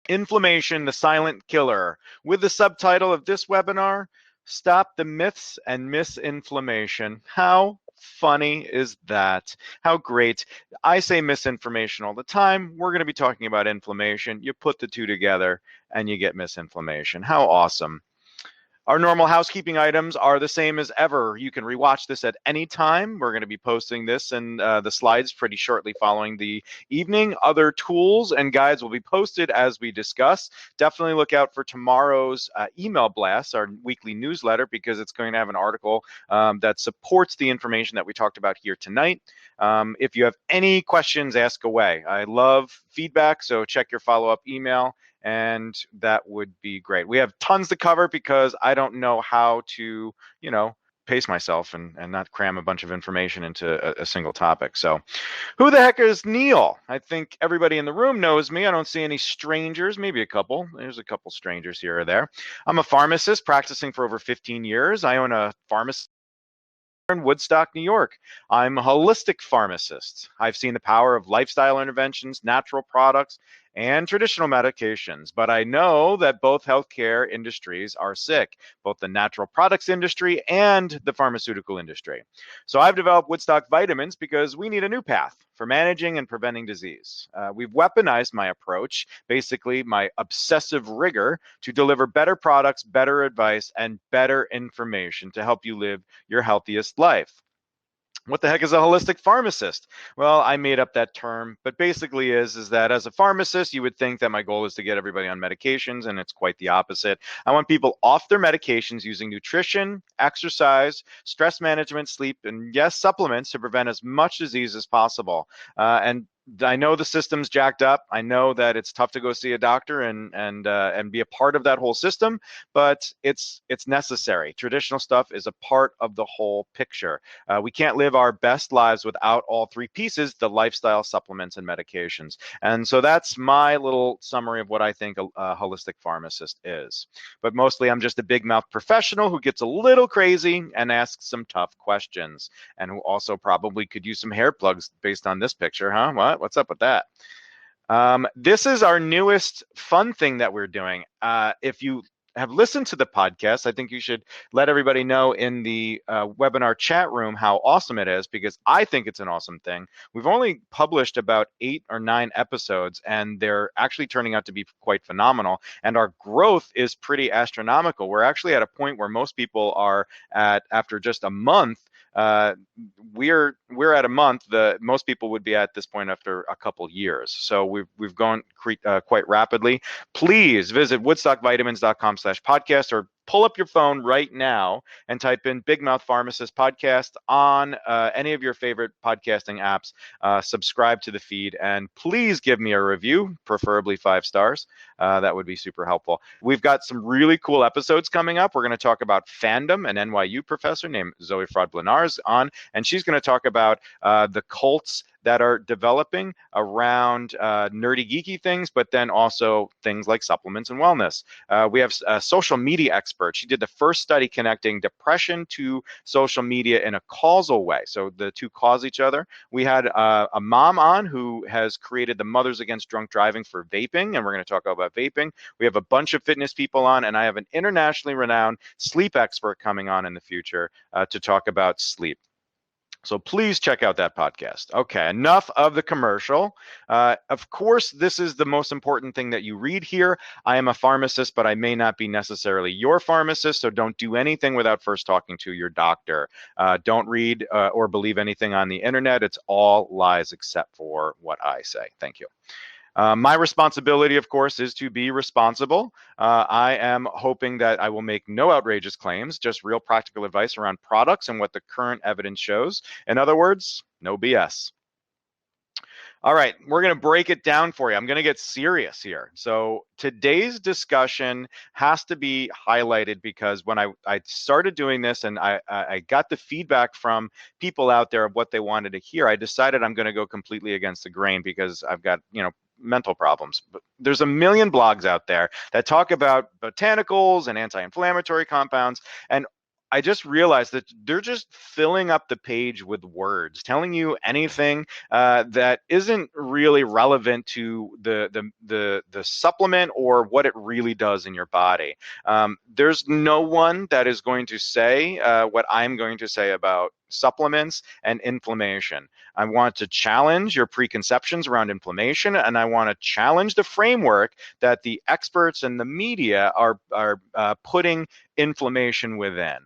Inflammation, the Silent Killer, with the subtitle of this webinar, Stop the Myths and Misinflammation. How funny is that? How great. I say misinformation all the time. We're going to be talking about inflammation. You put the two together and you get misinflammation. How awesome. Our normal housekeeping items are the same as ever. You can rewatch this at any time. We're going to be posting this and the slides pretty shortly following the evening. Other tools and guides will be posted as we discuss. Definitely look out for tomorrow's email blast, our weekly newsletter, because it's going to have an article that supports the information that we talked about here tonight. If you have any questions, ask away. I love feedback, so check your follow-up email, and that would be great. We have tons to cover because I don't know how to, pace myself and not cram a bunch of information into a single topic. So who the heck is Neal? I think everybody in the room knows me. I don't see any strangers, maybe a couple. There's a couple strangers here or there. I'm a pharmacist practicing for over 15 years. I own a pharmacy in Woodstock, New York. I'm a holistic pharmacist. I've seen the power of lifestyle interventions, natural products, and traditional medications, but I know that both healthcare industries are sick, both the natural products industry and the pharmaceutical industry. So I've developed Woodstock vitamins because we need a new path for managing and preventing disease. We've weaponized my approach, basically my obsessive rigor, to deliver better products, better advice, and better information to help you live your healthiest life. What the heck is a holistic pharmacist? Well, I made up that term, but basically is that as a pharmacist, you would think that my goal is to get everybody on medications, and it's quite the opposite. I want people off their medications using nutrition, exercise, stress management, sleep, and yes, supplements to prevent as much disease as possible. And I know the system's jacked up. I know that it's tough to go see a doctor and be a part of that whole system, but it's necessary. Traditional stuff is a part of the whole picture. We can't live our best lives without all three pieces: the lifestyle, supplements, and medications. And so that's my little summary of what I think a holistic pharmacist is. But mostly, I'm just a big mouth professional who gets a little crazy and asks some tough questions, and who also probably could use some hair plugs based on this picture, huh? What? What's up with that? This is our newest fun thing that we're doing. If you have listened to the podcast, I think you should let everybody know in the webinar chat room how awesome it is, because I think it's an awesome thing. We've only published about 8 or 9 episodes, and they're actually turning out to be quite phenomenal. And our growth is pretty astronomical. We're actually at a point where most people are at after just a month. Uh, we're at a month. Most people would be at this point after a couple years. So we've gone quite rapidly. Please visit woodstockvitamins.com/podcast, or pull up your phone right now and type in Big Mouth Pharmacist Podcast on any of your favorite podcasting apps. Subscribe to the feed, and please give me a review, preferably 5 stars. That would be super helpful. We've got some really cool episodes coming up. We're going to talk about fandom. An NYU professor named Zoe Fraud-Blenars on, and she's going to talk about the cults that are developing around nerdy, geeky things, but then also things like supplements and wellness. We have a social media expert. She did the first study connecting depression to social media in a causal way. So the two cause each other. We had a mom on who has created the Mothers Against Drunk Driving for vaping, and we're going to talk about vaping. We have a bunch of fitness people on, and I have an internationally renowned sleep expert coming on in the future to talk about sleep. So please check out that podcast. Okay, enough of the commercial. Of course, this is the most important thing that you read here. I am a pharmacist, but I may not be necessarily your pharmacist, so don't do anything without first talking to your doctor. Don't read or believe anything on the internet. It's all lies except for what I say. Thank you. My responsibility, of course, is to be responsible. I am hoping that I will make no outrageous claims, just real practical advice around products and what the current evidence shows. In other words, no BS. All right, we're going to break it down for you. I'm going to get serious here. So today's discussion has to be highlighted because when I started doing this and I got the feedback from people out there of what they wanted to hear, I decided I'm going to go completely against the grain because I've got, mental problems. But there's a million blogs out there that talk about botanicals and anti-inflammatory compounds, and I just realized that they're just filling up the page with words, telling you anything that isn't really relevant to the supplement or what it really does in your body. There's no one that is going to say what I'm going to say about supplements and inflammation. I want to challenge your preconceptions around inflammation, and I want to challenge the framework that the experts and the media are putting inflammation within.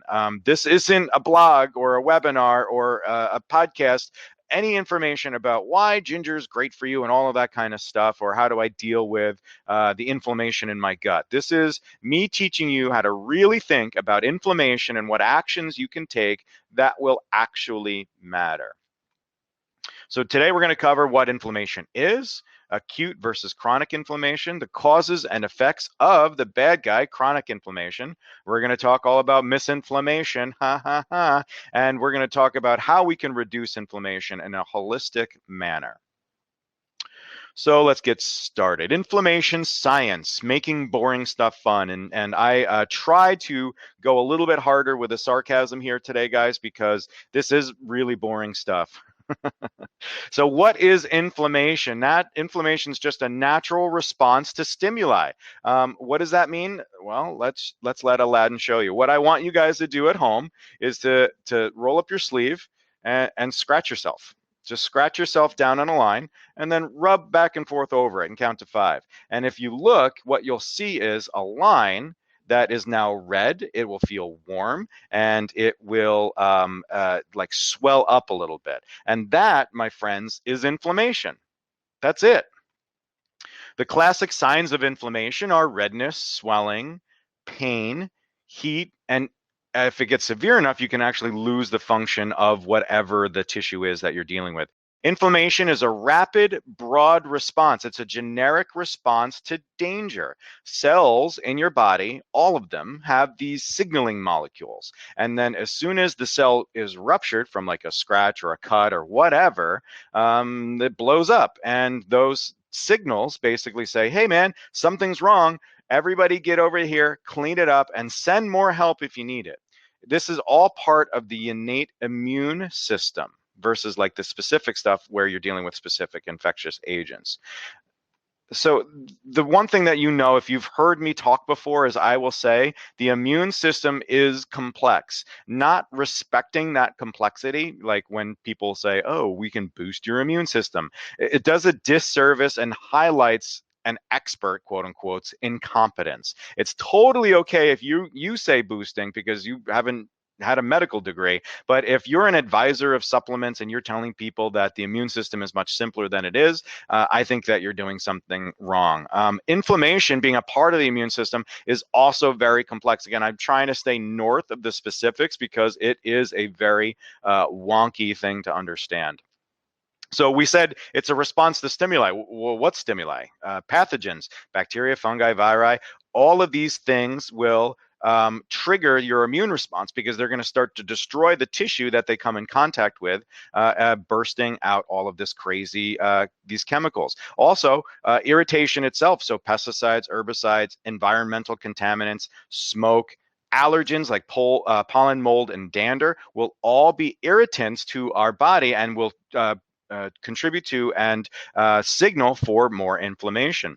This isn't a blog or a webinar or a podcast. Any information about why ginger is great for you and all of that kind of stuff, or how do I deal with the inflammation in my gut. This is me teaching you how to really think about inflammation and what actions you can take that will actually matter. So today we're going to cover what inflammation is, acute versus chronic inflammation, the causes and effects of the bad guy, chronic inflammation. We're going to talk all about misinflammation, ha ha ha, and we're going to talk about how we can reduce inflammation in a holistic manner. So let's get started. Inflammation science, making boring stuff fun. And I try to go a little bit harder with the sarcasm here today, guys, because this is really boring stuff. So what is inflammation? That inflammation is just a natural response to stimuli. What does that mean? Well, let's let Aladdin show you. What I want you guys to do at home is to roll up your sleeve and scratch yourself. Just scratch yourself down on a line and then rub back and forth over it and count to 5. And if you look, what you'll see is a line that is now red. It will feel warm and it will like swell up a little bit. And that, my friends, is inflammation. That's it. The classic signs of inflammation are redness, swelling, pain, heat, and if it gets severe enough, you can actually lose the function of whatever the tissue is that you're dealing with. Inflammation is a rapid, broad response. It's a generic response to danger. Cells in your body, all of them, have these signaling molecules. And then as soon as the cell is ruptured from like a scratch or a cut or whatever, it blows up. And those signals basically say, hey, man, something's wrong. Everybody get over here, clean it up, and send more help if you need it. This is all part of the innate immune system versus like the specific stuff where you're dealing with specific infectious agents. So the one thing that you know, if you've heard me talk before, is I will say the immune system is complex. Not respecting that complexity, like when people say, oh, we can boost your immune system, it does a disservice and highlights an expert, quote unquote, incompetence. It's totally okay if you say boosting because you haven't had a medical degree. But if you're an advisor of supplements and you're telling people that the immune system is much simpler than it is, I think that you're doing something wrong. Inflammation being a part of the immune system is also very complex. Again, I'm trying to stay north of the specifics because it is a very wonky thing to understand. So we said it's a response to stimuli. Well, what stimuli? Pathogens, bacteria, fungi, viri. All of these things will trigger your immune response because they're going to start to destroy the tissue that they come in contact with, bursting out all of this crazy, these chemicals. Also, irritation itself. So pesticides, herbicides, environmental contaminants, smoke, allergens like pollen, mold, and dander will all be irritants to our body and will contribute to and signal for more inflammation.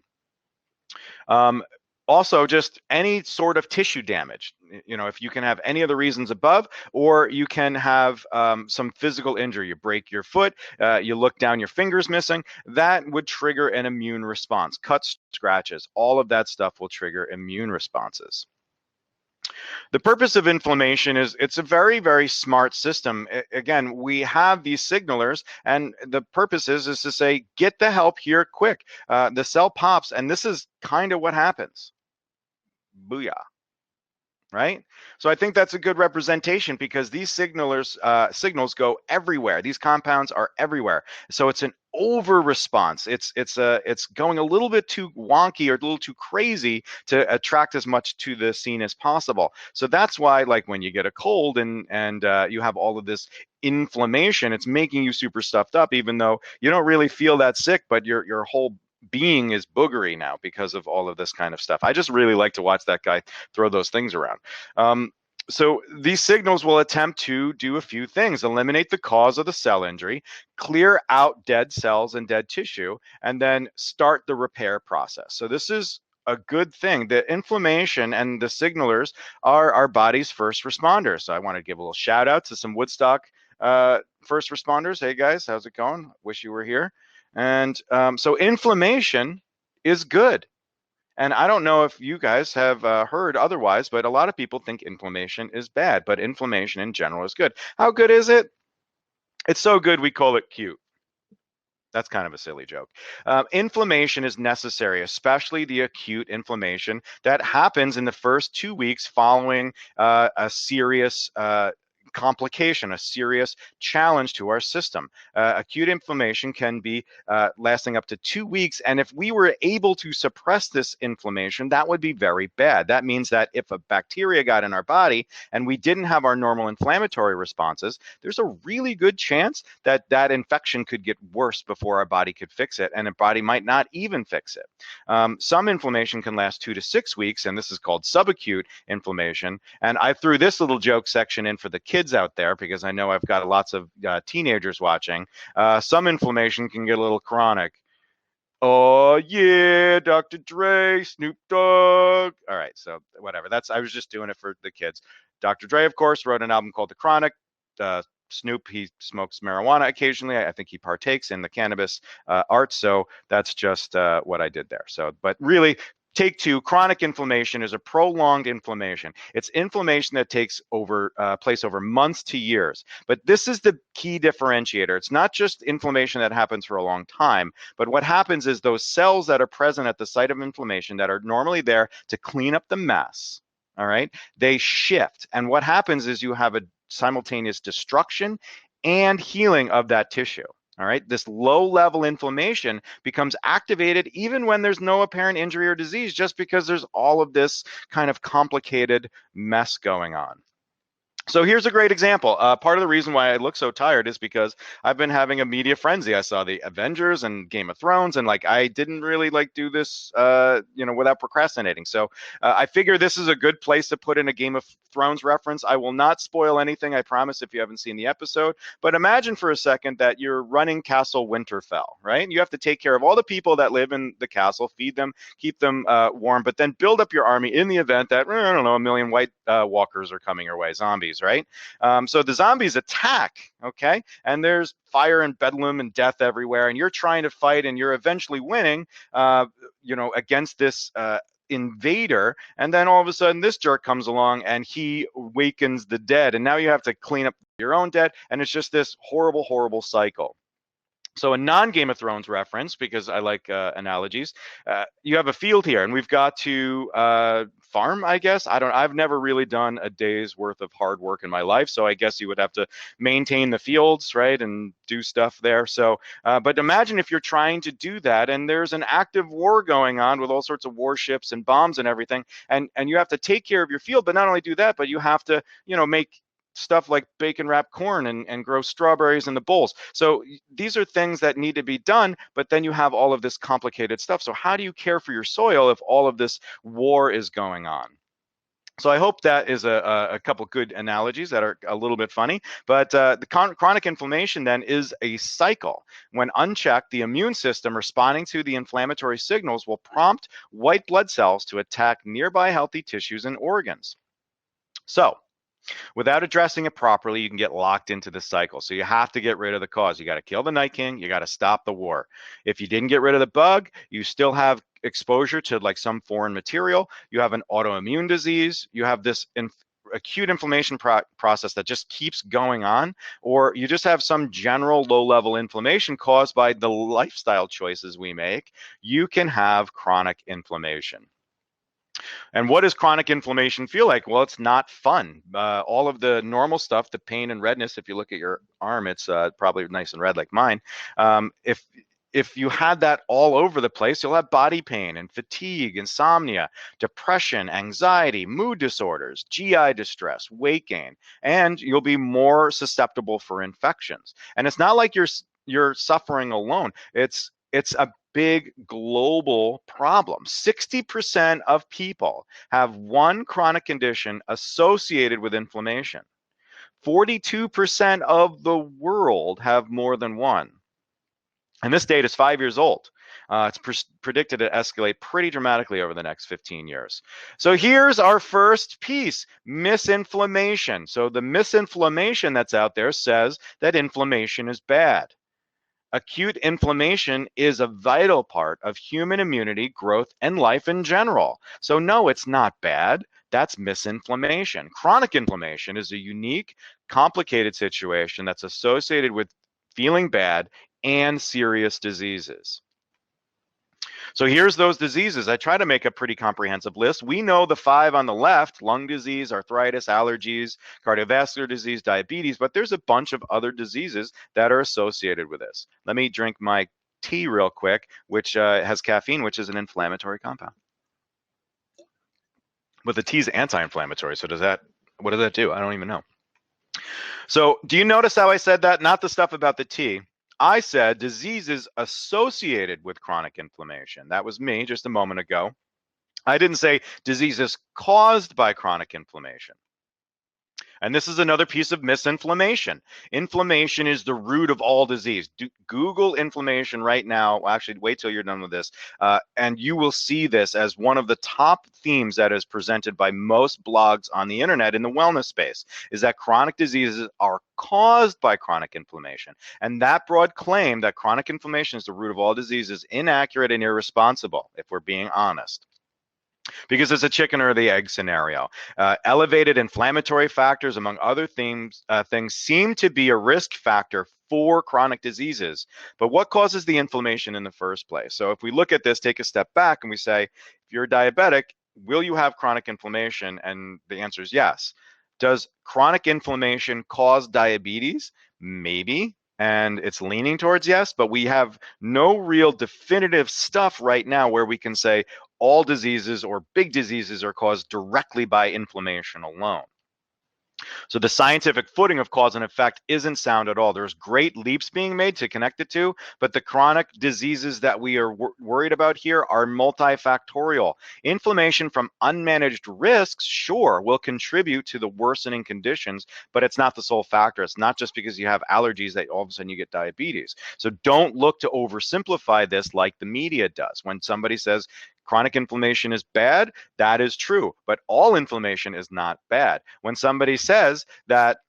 Also, just any sort of tissue damage. You know, if you can have any of the reasons above, or you can have some physical injury. You break your foot, you look down, your finger's missing, that would trigger an immune response. Cuts, scratches, all of that stuff will trigger immune responses. The purpose of inflammation is it's a very, very smart system. Again, we have these signalers, and the purpose is to say, get the help here quick. The cell pops, and this is kind of what happens. Booyah. Right? So I think that's a good representation because these signals go everywhere. These compounds are everywhere. So it's an over response. It's going a little bit too wonky or a little too crazy to attract as much to the scene as possible. So that's why, like when you get a cold and you have all of this inflammation, it's making you super stuffed up, even though you don't really feel that sick, but your whole being is boogery now because of all of this kind of stuff. I just really like to watch that guy throw those things around. So these signals will attempt to do a few things: eliminate the cause of the cell injury, clear out dead cells and dead tissue, and then start the repair process. So this is a good thing. The inflammation and the signalers are our body's first responders. So I want to give a little shout out to some Woodstock first responders. Hey guys, how's it going? Wish you were here. And so inflammation is good. And I don't know if you guys have heard otherwise, but a lot of people think inflammation is bad, but inflammation in general is good. How good is it? It's so good we call it cute. That's kind of a silly joke. Inflammation is necessary, especially the acute inflammation that happens in the first 2 weeks following a serious complication, a serious challenge to our system. Acute inflammation can be lasting up to 2 weeks. And if we were able to suppress this inflammation, that would be very bad. That means that if a bacteria got in our body and we didn't have our normal inflammatory responses, there's a really good chance that that infection could get worse before our body could fix it, and the body might not even fix it. Some inflammation can last 2 to 6 weeks, and this is called subacute inflammation. And I threw this little joke section in for the kids out there because I know I've got lots of teenagers watching. Some inflammation can get a little chronic. Oh yeah, Dr. Dre, Snoop Dogg. All right, so whatever. I was just doing it for the kids. Dr. Dre, of course, wrote an album called The Chronic. Snoop, he smokes marijuana occasionally. I think he partakes in the cannabis art. So that's just what I did there. So, but really, take two, chronic inflammation is a prolonged inflammation. It's inflammation that takes place over months to years. But this is the key differentiator. It's not just inflammation that happens for a long time, but what happens is those cells that are present at the site of inflammation that are normally there to clean up the mess, all right, they shift. And what happens is you have a simultaneous destruction and healing of that tissue. All right, this low level inflammation becomes activated even when there's no apparent injury or disease, just because there's all of this kind of complicated mess going on. So here's a great example. Part of the reason why I look so tired is because I've been having a media frenzy. I saw the Avengers and Game of Thrones, and like I didn't really like do this, without procrastinating. So I figure this is a good place to put in a Game of Thrones reference. I will not spoil anything, I promise, if you haven't seen the episode. But imagine for a second that you're running Castle Winterfell, right? You have to take care of all the people that live in the castle, feed them, keep them warm, but then build up your army in the event that, I don't know, a million white walkers are coming your way, zombies, right? So the zombies attack, okay? And there's fire and bedlam and death everywhere, and you're trying to fight, and you're eventually winning, against this invader. And then all of a sudden, this jerk comes along and he wakens the dead, and now you have to clean up your own dead, and it's just this horrible, horrible cycle. So a non-Game of Thrones reference, because I like analogies, you have a field here, and we've got to farm, I guess. I've never really done a day's worth of hard work in my life, so I guess you would have to maintain the fields, right, and do stuff there. So, but imagine if you're trying to do that, and there's an active war going on with all sorts of warships and bombs and everything, and you have to take care of your field, but not only do that, but you have to, make stuff like bacon wrapped corn and grow strawberries in the bowls. So these are things that need to be done, but then you have all of this complicated stuff. So how do you care for your soil if all of this war is going on? So I hope that is a couple good analogies that are a little bit funny. But the chronic inflammation then is a cycle. When unchecked, the immune system responding to the inflammatory signals will prompt white blood cells to attack nearby healthy tissues and organs. So without addressing it properly, you can get locked into the cycle. So you have to get rid of the cause. You got to kill the Night King. You got to stop the war. If you didn't get rid of the bug, you still have exposure to like some foreign material. You have an autoimmune disease. You have this acute inflammation process that just keeps going on, or you just have some general low-level inflammation caused by the lifestyle choices we make. You can have chronic inflammation. And what does chronic inflammation feel like? Well, it's not fun. All of the normal stuff, the pain and redness, if you look at your arm, it's probably nice and red like mine. If you had that all over the place, you'll have body pain and fatigue, insomnia, depression, anxiety, mood disorders, GI distress, weight gain, and you'll be more susceptible for infections. And it's not like you're suffering alone. It's a big global problem. 60% of people have one chronic condition associated with inflammation. 42% of the world have more than one. And this data is 5 years old. It's predicted to escalate pretty dramatically over the next 15 years. So here's our first piece, misinflammation. So the misinflammation that's out there says that inflammation is bad. Acute inflammation is a vital part of human immunity, growth, and life in general. So no, it's not bad. That's misinflammation. Chronic inflammation is a unique, complicated situation that's associated with feeling bad and serious diseases. So here's those diseases. I try to make a pretty comprehensive list. We know the 5 on the left: lung disease, arthritis, allergies, cardiovascular disease, diabetes, but there's a bunch of other diseases that are associated with this. Let me drink my tea real quick, which has caffeine, which is an inflammatory compound. But the tea is anti-inflammatory, so what does that do? I don't even know. So do you notice how I said that? Not the stuff about the tea. I said diseases associated with chronic inflammation. That was me just a moment ago. I didn't say diseases caused by chronic inflammation. And this is another piece of misinflammation. Inflammation is the root of all disease. Google inflammation right now. Well, actually, wait till you're done with this. And you will see this as one of the top themes that is presented by most blogs on the internet in the wellness space, is that chronic diseases are caused by chronic inflammation. And that broad claim that chronic inflammation is the root of all disease is inaccurate and irresponsible, if we're being honest. Because it's a chicken or the egg scenario. Elevated inflammatory factors, among other things seem to be a risk factor for chronic diseases. But what causes the inflammation in the first place? So if we look at this, take a step back, and we say, if you're diabetic, will you have chronic inflammation? And the answer is yes. Does chronic inflammation cause diabetes? Maybe. And it's leaning towards yes, but we have no real definitive stuff right now where we can say all diseases or big diseases are caused directly by inflammation alone. So the scientific footing of cause and effect isn't sound at all. There's great leaps being made to connect it to, but the chronic diseases that we are worried about here are multifactorial. Inflammation from unmanaged risks, sure, will contribute to the worsening conditions, but it's not the sole factor. It's not just because you have allergies that all of a sudden you get diabetes. So don't look to oversimplify this like the media does. When somebody says chronic inflammation is bad, that is true, but all inflammation is not bad. When somebody says that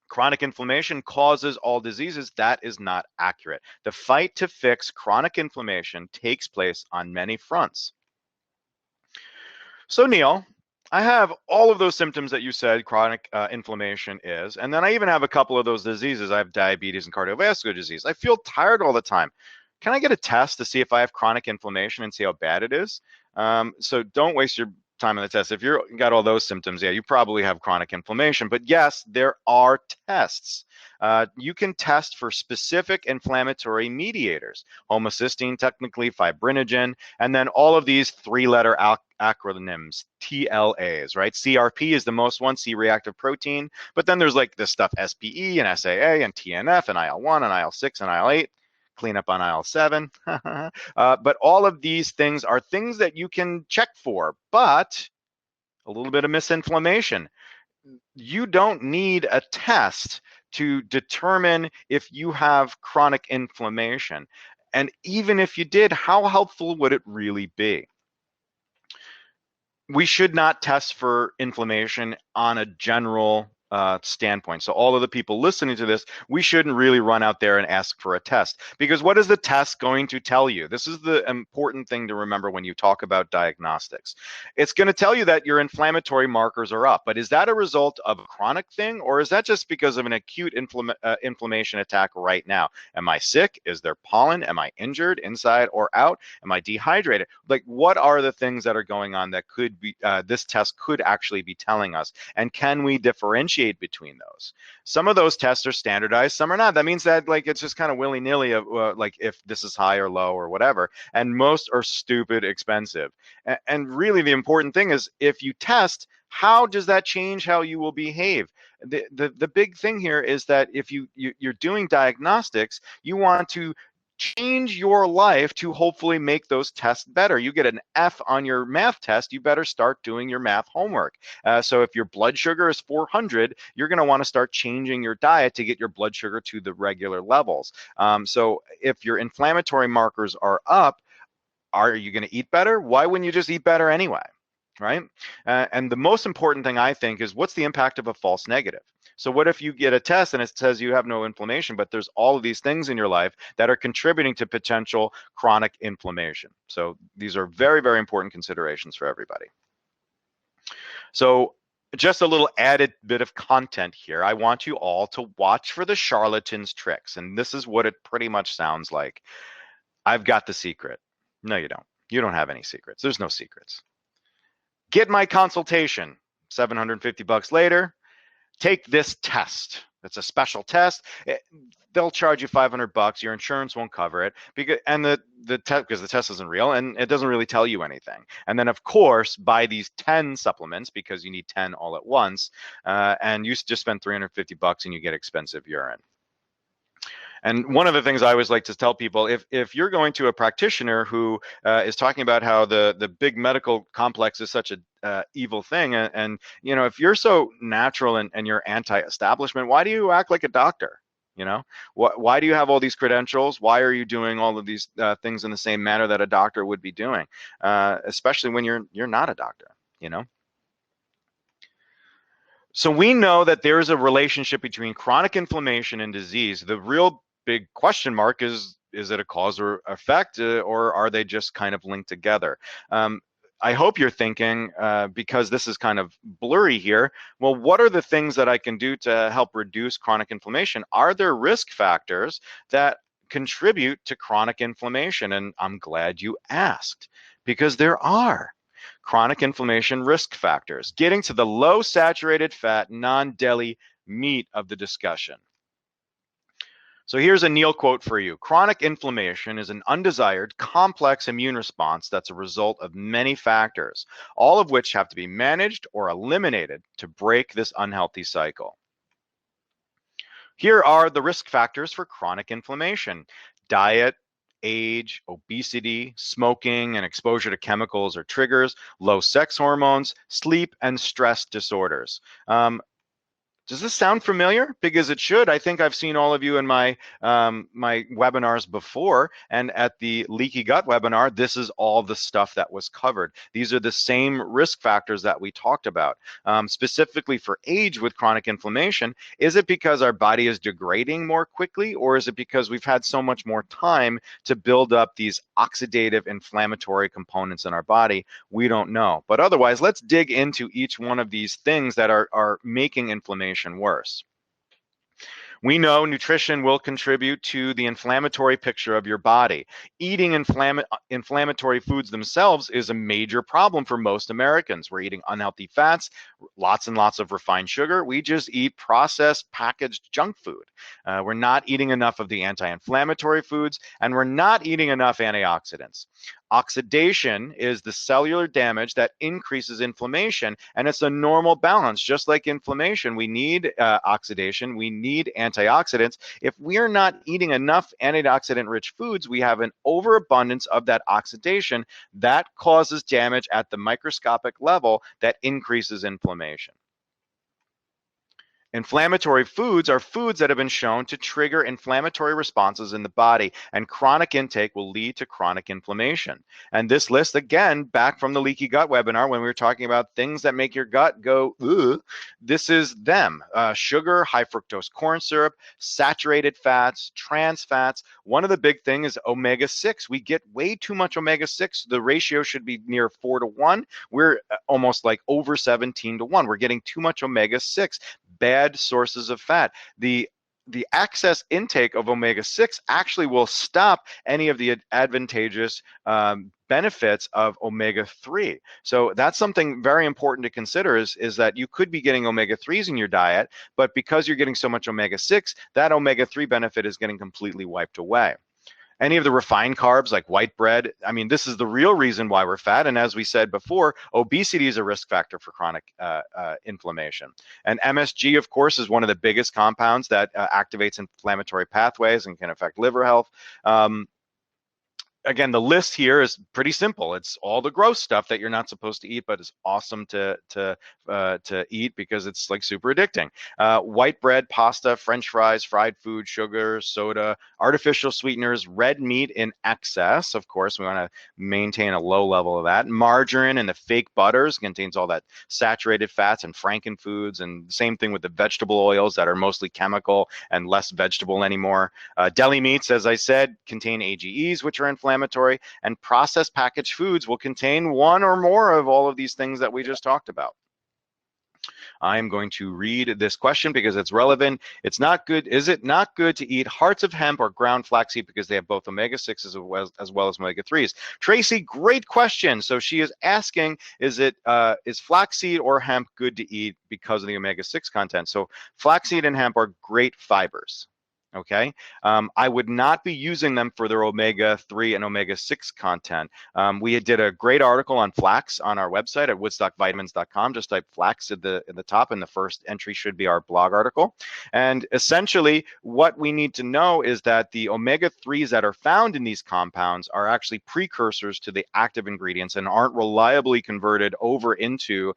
chronic inflammation causes all diseases, that is not accurate. The fight to fix chronic inflammation takes place on many fronts. So Neal, I have all of those symptoms that you said chronic inflammation is, and then I even have a couple of those diseases. I have diabetes and cardiovascular disease. I feel tired all the time. Can I get a test to see if I have chronic inflammation and see how bad it is? So don't waste your time on the test. If you've got all those symptoms, yeah, you probably have chronic inflammation. But yes, there are tests. You can test for specific inflammatory mediators, homocysteine, technically fibrinogen, and then all of these 3-letter acronyms, TLAs, right? CRP is the most one, C-reactive protein. But then there's like this stuff, SPE and SAA and TNF and IL-1 and IL-6 and IL-8. Clean up on IL-7. But all of these things are things that you can check for, but a little bit of misinflammation. You don't need a test to determine if you have chronic inflammation. And even if you did, how helpful would it really be? We should not test for inflammation on a general standpoint. So all of the people listening to this, we shouldn't really run out there and ask for a test, because what is the test going to tell you? This is the important thing to remember when you talk about diagnostics. It's going to tell you that your inflammatory markers are up, but is that a result of a chronic thing, or is that just because of an acute inflammation attack right now? Am I sick? Is there pollen? Am I injured inside or out? Am I dehydrated? Like, what are the things that are going on that could be, this test could actually be telling us? And can we differentiate between those? Some of those tests are standardized, some are not. That means that like it's just kind of willy-nilly, like if this is high or low or whatever, and most are stupid expensive. And really the important thing is, if you test, how does that change how you will behave? The big thing here is that if you're doing diagnostics, you want to change your life to hopefully make those tests better. You get an F on your math test, you better start doing your math homework. So if your blood sugar is 400, you're going to want to start changing your diet to get your blood sugar to the regular levels. So if your inflammatory markers are up, are you going to eat better? Why wouldn't you just eat better anyway? Right? And the most important thing I think is, what's the impact of a false negative? So what if you get a test and it says you have no inflammation, but there's all of these things in your life that are contributing to potential chronic inflammation? So these are very, very important considerations for everybody. So just a little added bit of content here. I want you all to watch for the charlatan's tricks. And this is what it pretty much sounds like. I've got the secret. No, you don't. You don't have any secrets. There's no secrets. Get my consultation. $750 later. Take this test. It's a special test. They'll charge you $500. Your insurance won't cover it because the test isn't real and it doesn't really tell you anything. And then of course buy these 10 supplements because you need 10 all at once, and you just spend $350 and you get expensive urine. And one of the things I always like to tell people, if you're going to a practitioner who is talking about how the big medical complex is such a evil thing, and you know, if you're so natural and you're anti-establishment, why do you act like a doctor? You know, why do you have all these credentials? Why are you doing all of these things in the same manner that a doctor would be doing, especially when you're not a doctor? You know. So we know that there is a relationship between chronic inflammation and disease. The real big question mark is it a cause or effect, or are they just kind of linked together? I hope you're thinking, because this is kind of blurry here, well, what are the things that I can do to help reduce chronic inflammation? Are there risk factors that contribute to chronic inflammation? And I'm glad you asked, because there are chronic inflammation risk factors, getting to the low saturated fat, non-deli meat of the discussion. So here's a Neal quote for you. Chronic inflammation is an undesired, complex immune response that's a result of many factors, all of which have to be managed or eliminated to break this unhealthy cycle. Here are the risk factors for chronic inflammation: diet, age, obesity, smoking, and exposure to chemicals or triggers, low sex hormones, sleep, and stress disorders. Does this sound familiar? Because it should. I think I've seen all of you in my my webinars before, and at the leaky gut webinar, this is all the stuff that was covered. These are the same risk factors that we talked about. Specifically for age with chronic inflammation, is it because our body is degrading more quickly, or is it because we've had so much more time to build up these oxidative inflammatory components in our body? We don't know. But otherwise, let's dig into each one of these things that are making inflammation worse. We know nutrition will contribute to the inflammatory picture of your body. Eating inflammatory foods themselves is a major problem for most Americans. We're eating unhealthy fats, lots and lots of refined sugar. We just eat processed, packaged junk food. We're not eating enough of the anti-inflammatory foods, and we're not eating enough antioxidants. Oxidation is the cellular damage that increases inflammation, and it's a normal balance. Just like inflammation, we need oxidation, we need antioxidants. If we're not eating enough antioxidant-rich foods, we have an overabundance of that oxidation that causes damage at the microscopic level that increases inflammation. Inflammatory foods are foods that have been shown to trigger inflammatory responses in the body, and chronic intake will lead to chronic inflammation. And this list, again, back from the leaky gut webinar when we were talking about things that make your gut go, ugh, this is them. Sugar, high fructose corn syrup, saturated fats, trans fats. One of the big things is omega-6. We get way too much omega-6. The ratio should be near 4-to-1. We're almost like over 17-to-1. We're getting too much omega-6. Bad sources of fat. The excess intake of omega-6 actually will stop any of the advantageous benefits of omega-3. So that's something very important to consider, is that you could be getting omega-3s in your diet, but because you're getting so much omega-6, that omega-3 benefit is getting completely wiped away. Any of the refined carbs like white bread, I mean, this is the real reason why we're fat. And as we said before, obesity is a risk factor for chronic inflammation. And MSG, of course, is one of the biggest compounds that activates inflammatory pathways and can affect liver health. again, the list here is pretty simple. It's all the gross stuff that you're not supposed to eat, but is awesome to eat because it's like super addicting. White bread, pasta, French fries, fried food, sugar, soda, artificial sweeteners, red meat in excess. Of course, we want to maintain a low level of that. Margarine and the fake butters contains all that saturated fats and frankenfoods, and same thing with the vegetable oils that are mostly chemical and less vegetable anymore. Deli meats, as I said, contain AGEs, which are inflammatory, and processed packaged foods will contain one or more of all of these things that we just talked about. I am going to read this question because it's relevant. It's not good. Is it not good to eat hearts of hemp or ground flaxseed because they have both omega-6s as well as omega-3s? Tracy, great question. So she is asking, is flaxseed or hemp good to eat because of the omega-6 content? So flaxseed and hemp are great fibers. Okay, I would not be using them for their omega-3 and omega-6 content. We did a great article on flax on our website at woodstockvitamins.com. Just type flax at the top, and the first entry should be our blog article. And essentially, what we need to know is that the omega-3s that are found in these compounds are actually precursors to the active ingredients and aren't reliably converted over into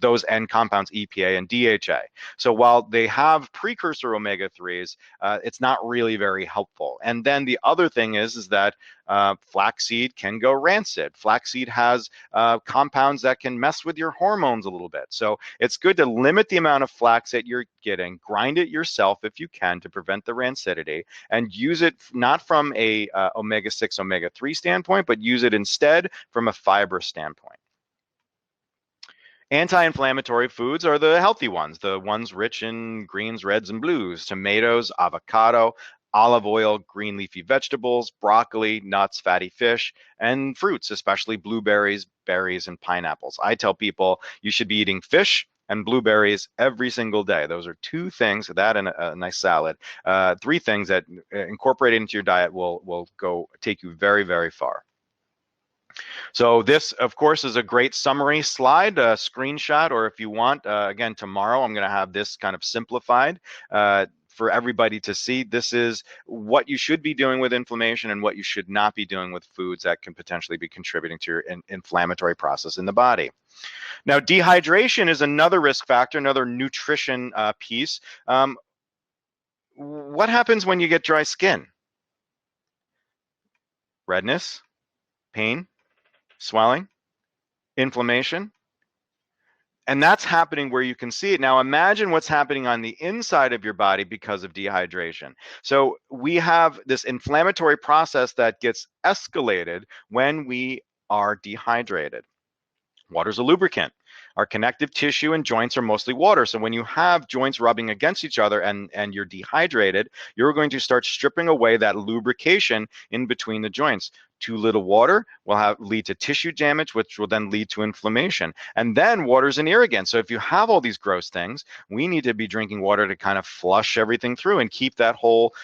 those end compounds, EPA and DHA. So while they have precursor omega-3s, it's not really very helpful. And then the other thing is that flaxseed can go rancid. Flaxseed has compounds that can mess with your hormones a little bit. So it's good to limit the amount of flax that you're getting, grind it yourself if you can to prevent the rancidity, and use it not from a omega-6, omega-3 standpoint, but use it instead from a fiber standpoint. Anti-inflammatory foods are the healthy ones, the ones rich in greens, reds, and blues: tomatoes, avocado, olive oil, green leafy vegetables, broccoli, nuts, fatty fish, and fruits, especially blueberries, berries, and pineapples. I tell people you should be eating fish and blueberries every single day. Those are two things, that and a nice salad, three things that incorporated into your diet will take you very, very far. So this, of course, is a great summary slide, a screenshot, or if you want, again, tomorrow I'm going to have this kind of simplified for everybody to see. This is what you should be doing with inflammation and what you should not be doing with foods that can potentially be contributing to your inflammatory process in the body. Now, dehydration is another risk factor, another nutrition piece. What happens when you get dry skin? Redness, pain, swelling, inflammation. And that's happening where you can see it. Now imagine what's happening on the inside of your body because of dehydration. So we have this inflammatory process that gets escalated when we are dehydrated. Water's a lubricant. Our connective tissue and joints are mostly water. So when you have joints rubbing against each other and you're dehydrated, you're going to start stripping away that lubrication in between the joints. Too little water will lead to tissue damage, which will then lead to inflammation. And then water's an irrigant. So if you have all these gross things, we need to be drinking water to kind of flush everything through and keep that whole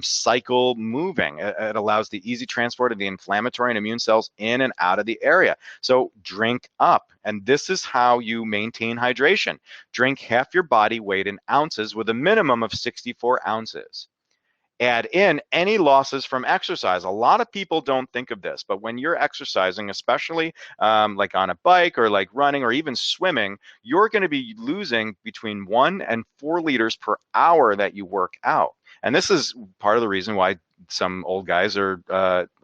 cycle moving. It allows the easy transport of the inflammatory and immune cells in and out of the area. So drink up. And this is how you maintain hydration. Drink half your body weight in ounces with a minimum of 64 ounces. Add in any losses from exercise. A lot of people don't think of this, but when you're exercising, especially like on a bike or like running or even swimming, you're going to be losing between 1 and 4 liters per hour that you work out. And this is part of the reason why some old guys are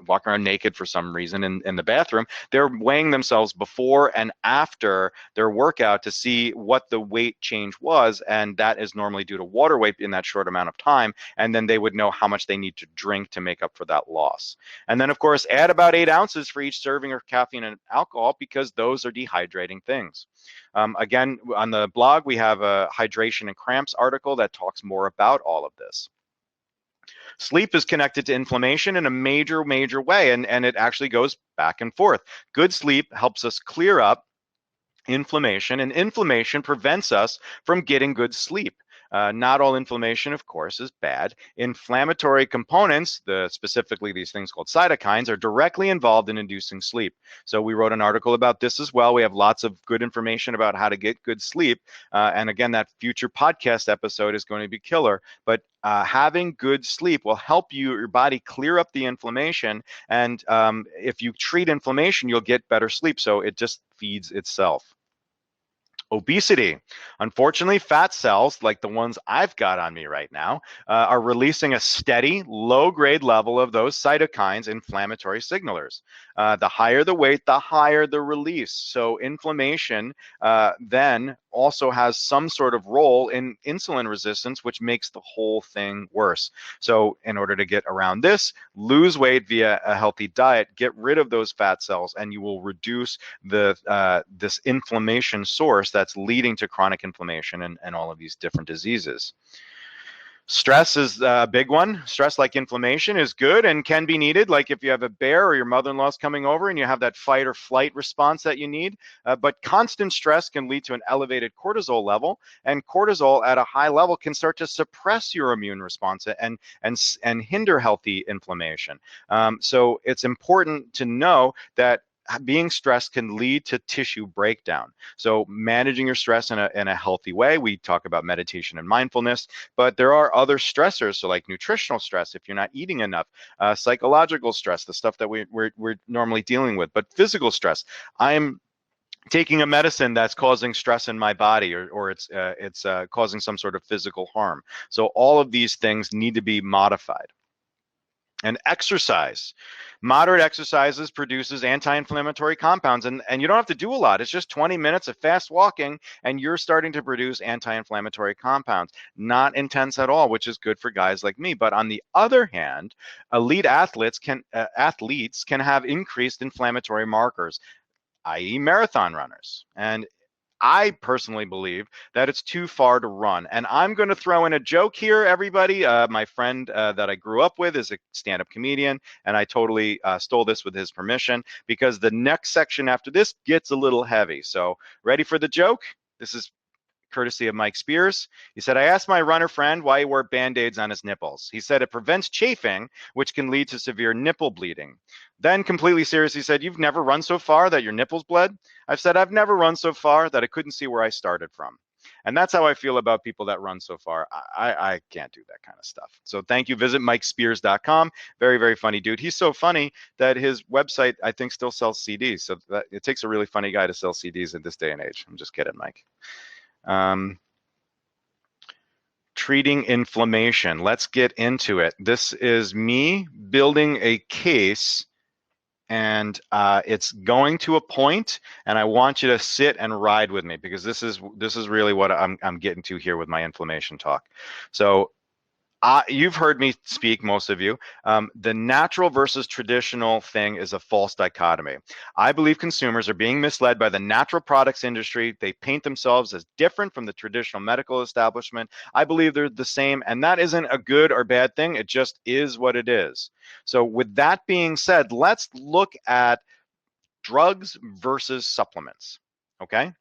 walking around naked for some reason in the bathroom. They're weighing themselves before and after their workout to see what the weight change was, and that is normally due to water weight in that short amount of time, and then they would know how much they need to drink to make up for that loss. And then, of course, add about 8 ounces for each serving of caffeine and alcohol because those are dehydrating things. Again, on the blog, we have a hydration and cramps article that talks more about all of this. Sleep is connected to inflammation in a major way, and it actually goes back and forth. Good sleep helps us clear up inflammation, and inflammation prevents us from getting good sleep. Not all inflammation, of course, is bad. Inflammatory components, specifically these things called cytokines, are directly involved in inducing sleep. So we wrote an article about this as well. We have lots of good information about how to get good sleep. And again, that future podcast episode is going to be killer. But having good sleep will help your body clear up the inflammation. And if you treat inflammation, you'll get better sleep. So it just feeds itself. Obesity. Unfortunately, fat cells, like the ones I've got on me right now, are releasing a steady, low-grade level of those cytokines, inflammatory signalers. The higher the weight, the higher the release. So inflammation then also has some sort of role in insulin resistance, which makes the whole thing worse. So in order to get around this, lose weight via a healthy diet, get rid of those fat cells, and you will reduce this inflammation source that's leading to chronic inflammation and all of these different diseases. Stress is a big one. Stress, like inflammation, is good and can be needed. Like if you have a bear or your mother-in-law's coming over and you have that fight or flight response that you need. But constant stress can lead to an elevated cortisol level, and cortisol at a high level can start to suppress your immune response and hinder healthy inflammation. So it's important to know that being stressed can lead to tissue breakdown. So managing your stress in a healthy way, we talk about meditation and mindfulness, but there are other stressors, so like nutritional stress if you're not eating enough, psychological stress, the stuff that we're normally dealing with, but physical stress. I'm taking a medicine that's causing stress in my body, or it's causing some sort of physical harm. So all of these things need to be modified. And exercise. Moderate exercises produces anti-inflammatory compounds, and you don't have to do a lot. It's just 20 minutes of fast walking, and you're starting to produce anti-inflammatory compounds. Not intense at all, which is good for guys like me. But on the other hand, elite athletes can have increased inflammatory markers, i.e. marathon runners. And I personally believe that it's too far to run. And I'm going to throw in a joke here, everybody. My friend that I grew up with is a stand-up comedian, and I totally stole this with his permission, because the next section after this gets a little heavy. So ready for the joke? This is courtesy of Mike Spears. He said, I asked my runner friend why he wore Band-Aids on his nipples. He said it prevents chafing, which can lead to severe nipple bleeding. Then completely serious, he said, you've never run so far that your nipples bled? I've said, I've never run so far that I couldn't see where I started from. And that's how I feel about people that run so far. I can't do that kind of stuff. So thank you. Visit MikeSpears.com. Very, very funny dude. He's so funny that his website, I think, still sells CDs. So it takes a really funny guy to sell CDs in this day and age. I'm just kidding, Mike. Treating inflammation. Let's get into it. This is me building a case, and it's going to a point, and I want you to sit and ride with me, because this is really what I'm getting to here with my inflammation talk. So you've heard me speak, most of you. The natural versus traditional thing is a false dichotomy. I believe consumers are being misled by the natural products industry. They paint themselves as different from the traditional medical establishment. I believe they're the same, and that isn't a good or bad thing. It just is what it is. So with that being said, let's look at drugs versus supplements, okay?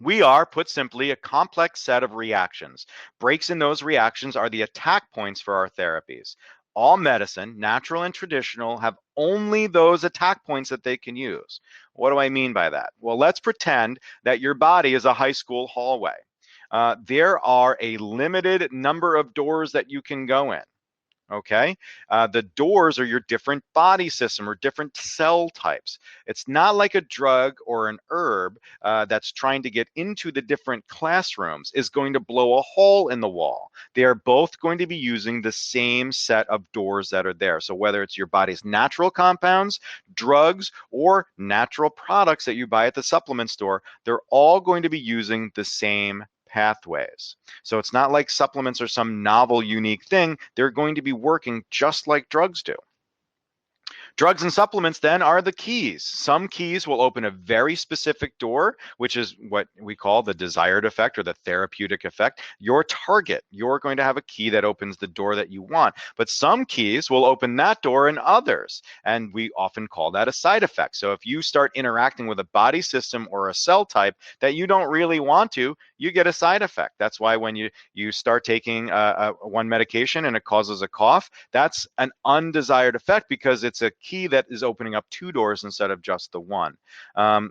We are, put simply, a complex set of reactions. Breaks in those reactions are the attack points for our therapies. All medicine, natural and traditional, have only those attack points that they can use. What do I mean by that? Well, let's pretend that your body is a high school hallway. There are a limited number of doors that you can go in. Okay, the doors are your different body system or different cell types. It's not like a drug or an herb that's trying to get into the different classrooms is going to blow a hole in the wall. They are both going to be using the same set of doors that are there. So whether it's your body's natural compounds, drugs, or natural products that you buy at the supplement store, they're all going to be using the same pathways. So it's not like supplements are some novel, unique thing. They're going to be working just like drugs do. Drugs and supplements then are the keys. Some keys will open a very specific door, which is what we call the desired effect or the therapeutic effect. Your target, you're going to have a key that opens the door that you want. But some keys will open that door and others. And we often call that a side effect. So if you start interacting with a body system or a cell type that you don't really want to, you get a side effect. That's why when you start taking one medication and it causes a cough, that's an undesired effect because it's a key that is opening up two doors instead of just the one.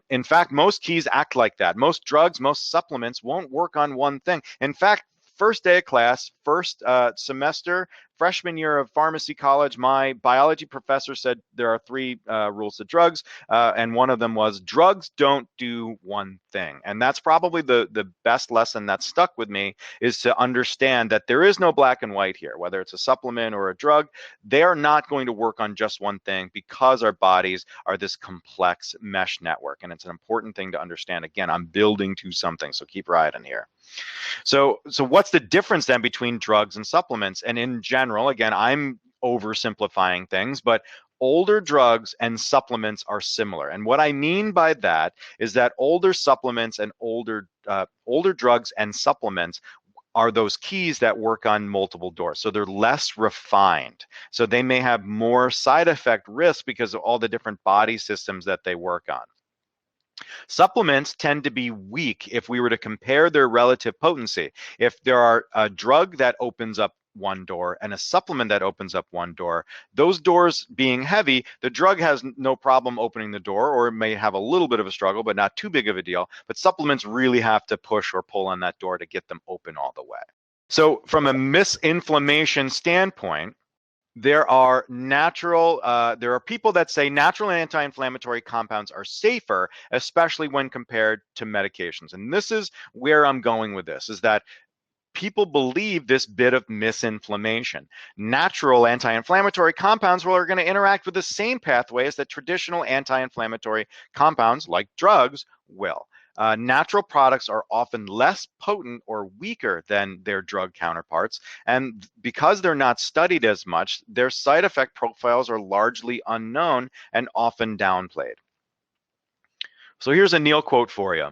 In fact, most keys act like that. Most drugs, most supplements won't work on one thing. In fact, first day of class, first semester, freshman year of pharmacy college, my biology professor said there are three rules to drugs, and one of them was drugs don't do one thing. And that's probably the best lesson that stuck with me, is to understand that there is no black and white here, whether it's a supplement or a drug. They are not going to work on just one thing because our bodies are this complex mesh network. And it's an important thing to understand. Again, I'm building to something, so keep riding here. So what's the difference then between drugs and supplements? And in general, again, I'm oversimplifying things, but older drugs and supplements are similar. And what I mean by that is that older supplements and older drugs and supplements are those keys that work on multiple doors. So they're less refined. So they may have more side effect risk because of all the different body systems that they work on. Supplements tend to be weak if we were to compare their relative potency. If there are a drug that opens up one door and a supplement that opens up one door, those doors being heavy, the drug has no problem opening the door, or it may have a little bit of a struggle, but not too big of a deal. But supplements really have to push or pull on that door to get them open all the way. So from a misinflammation standpoint, there are people that say natural anti-inflammatory compounds are safer, especially when compared to medications. And this is where I'm going with this, is that people believe this bit of misinflammation. Natural anti-inflammatory compounds are going to interact with the same pathways that traditional anti-inflammatory compounds, like drugs, will. Natural products are often less potent or weaker than their drug counterparts, and because they're not studied as much, their side effect profiles are largely unknown and often downplayed. So here's a Neal quote for you.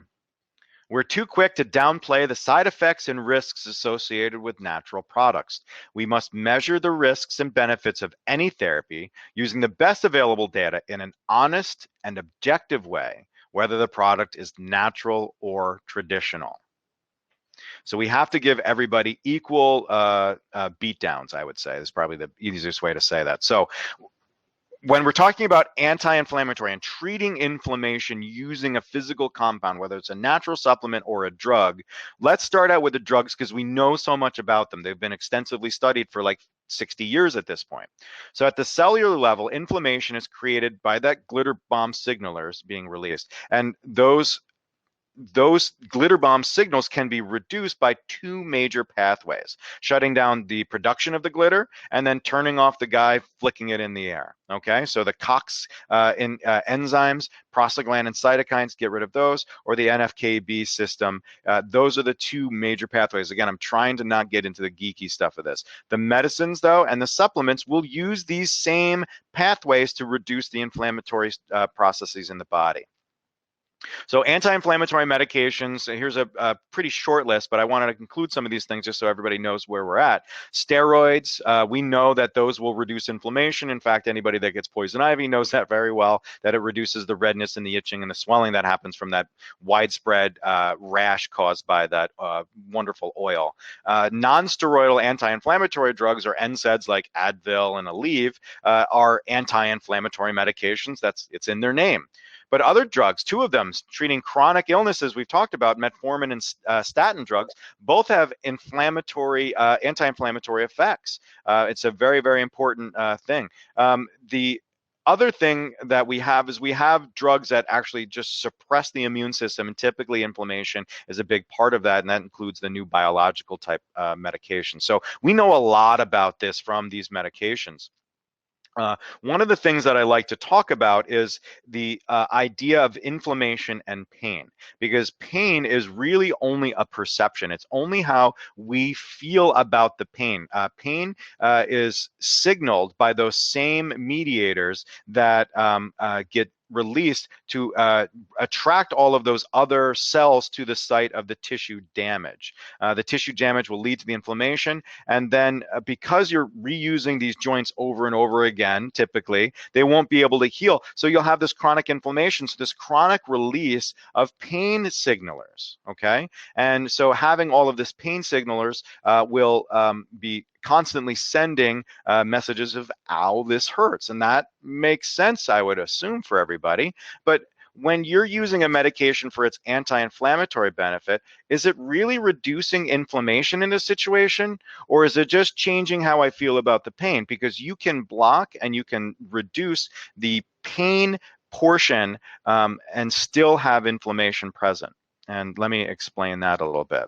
We're too quick to downplay the side effects and risks associated with natural products. We must measure the risks and benefits of any therapy using the best available data in an honest and objective way, whether the product is natural or traditional. So we have to give everybody equal beatdowns, I would say. That's probably the easiest way to say that. So when we're talking about anti-inflammatory and treating inflammation using a physical compound, whether it's a natural supplement or a drug, let's start out with the drugs because we know so much about them. They've been extensively studied for like 60 years at this point. So at the cellular level, inflammation is created by that glitter bomb signalers being released. And those glitter bomb signals can be reduced by two major pathways: shutting down the production of the glitter and then turning off the guy flicking it in the air. Okay, so the COX enzymes, prostaglandin cytokines, get rid of those, or the NFKB system. Those are the two major pathways. Again, I'm trying to not get into the geeky stuff of this. The medicines, though, and the supplements will use these same pathways to reduce the inflammatory processes in the body. So anti-inflammatory medications, here's a pretty short list, but I wanted to include some of these things just so everybody knows where we're at. Steroids, we know that those will reduce inflammation. In fact, anybody that gets poison ivy knows that very well, that it reduces the redness and the itching and the swelling that happens from that widespread rash caused by that wonderful oil. Non-steroidal anti-inflammatory drugs, or NSAIDs like Advil and Aleve, are anti-inflammatory medications. It's in their name. But other drugs, two of them treating chronic illnesses we've talked about, metformin and statin drugs, both have anti-inflammatory effects. It's a very, very important thing. The other thing that we have is we have drugs that actually just suppress the immune system, and typically inflammation is a big part of that, and that includes the new biological type medication. So we know a lot about this from these medications. One of the things that I like to talk about is the idea of inflammation and pain, because pain is really only a perception. It's only how we feel about the pain. Pain is signaled by those same mediators that get released to attract all of those other cells to the site of the tissue damage. The tissue damage will lead to the inflammation, and then because you're reusing these joints over and over again, typically, they won't be able to heal. So you'll have this chronic inflammation, so this chronic release of pain signalers, okay? And so having all of this pain signalers will be constantly sending messages of, ow, this hurts. And that makes sense, I would assume, for everybody. But when you're using a medication for its anti-inflammatory benefit, is it really reducing inflammation in this situation? Or is it just changing how I feel about the pain? Because you can block and you can reduce the pain portion and still have inflammation present. And let me explain that a little bit.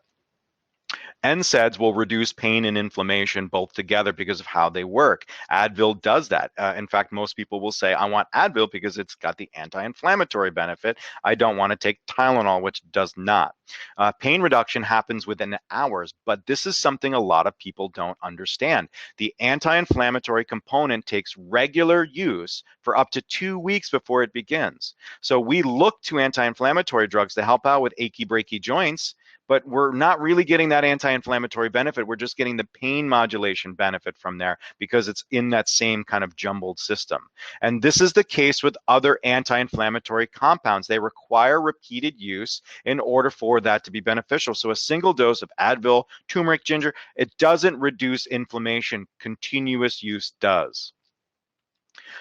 NSAIDs will reduce pain and inflammation both together because of how they work. Advil does that. In fact, most people will say, I want Advil because it's got the anti-inflammatory benefit. I don't want to take Tylenol, which does not. Pain reduction happens within hours, but this is something a lot of people don't understand. The anti-inflammatory component takes regular use for up to 2 weeks before it begins. So we look to anti-inflammatory drugs to help out with achy, breaky joints, but we're not really getting that anti-inflammatory benefit. We're just getting the pain modulation benefit from there because it's in that same kind of jumbled system. And this is the case with other anti-inflammatory compounds. They require repeated use in order for that to be beneficial. So a single dose of Advil, turmeric, ginger, it doesn't reduce inflammation. Continuous use does.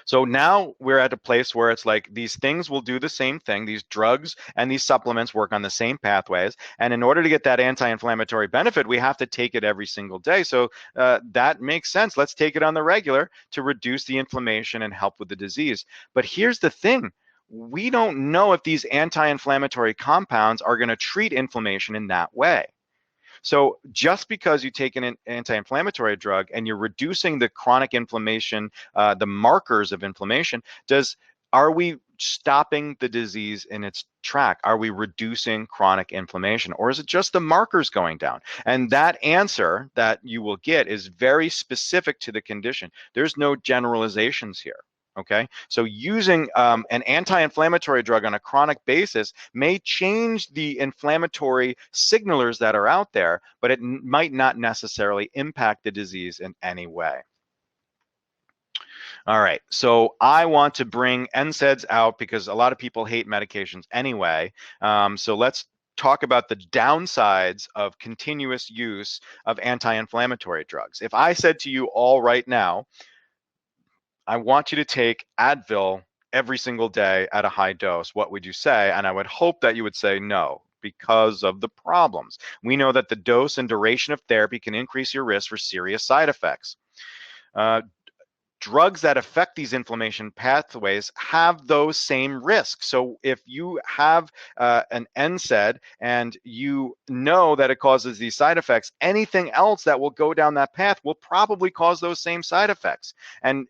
So now we're at a place where it's like these things will do the same thing. These drugs and these supplements work on the same pathways. And in order to get that anti-inflammatory benefit, we have to take it every single day. So that makes sense. Let's take it on the regular to reduce the inflammation and help with the disease. But here's the thing. We don't know if these anti-inflammatory compounds are going to treat inflammation in that way. So just because you take an anti-inflammatory drug and you're reducing the chronic inflammation, the markers of inflammation, are we stopping the disease in its track? Are we reducing chronic inflammation? Or is it just the markers going down? And that answer that you will get is very specific to the condition. There's no generalizations here. Okay, so using an anti-inflammatory drug on a chronic basis may change the inflammatory signalers that are out there, but it might not necessarily impact the disease in any way. All right, so I want to bring NSAIDs out because a lot of people hate medications anyway. So let's talk about the downsides of continuous use of anti-inflammatory drugs. If I said to you all right now, I want you to take Advil every single day at a high dose, what would you say? And I would hope that you would say no, because of the problems. We know that the dose and duration of therapy can increase your risk for serious side effects. Drugs that affect these inflammation pathways have those same risks. So if you have an NSAID and you know that it causes these side effects, anything else that will go down that path will probably cause those same side effects. And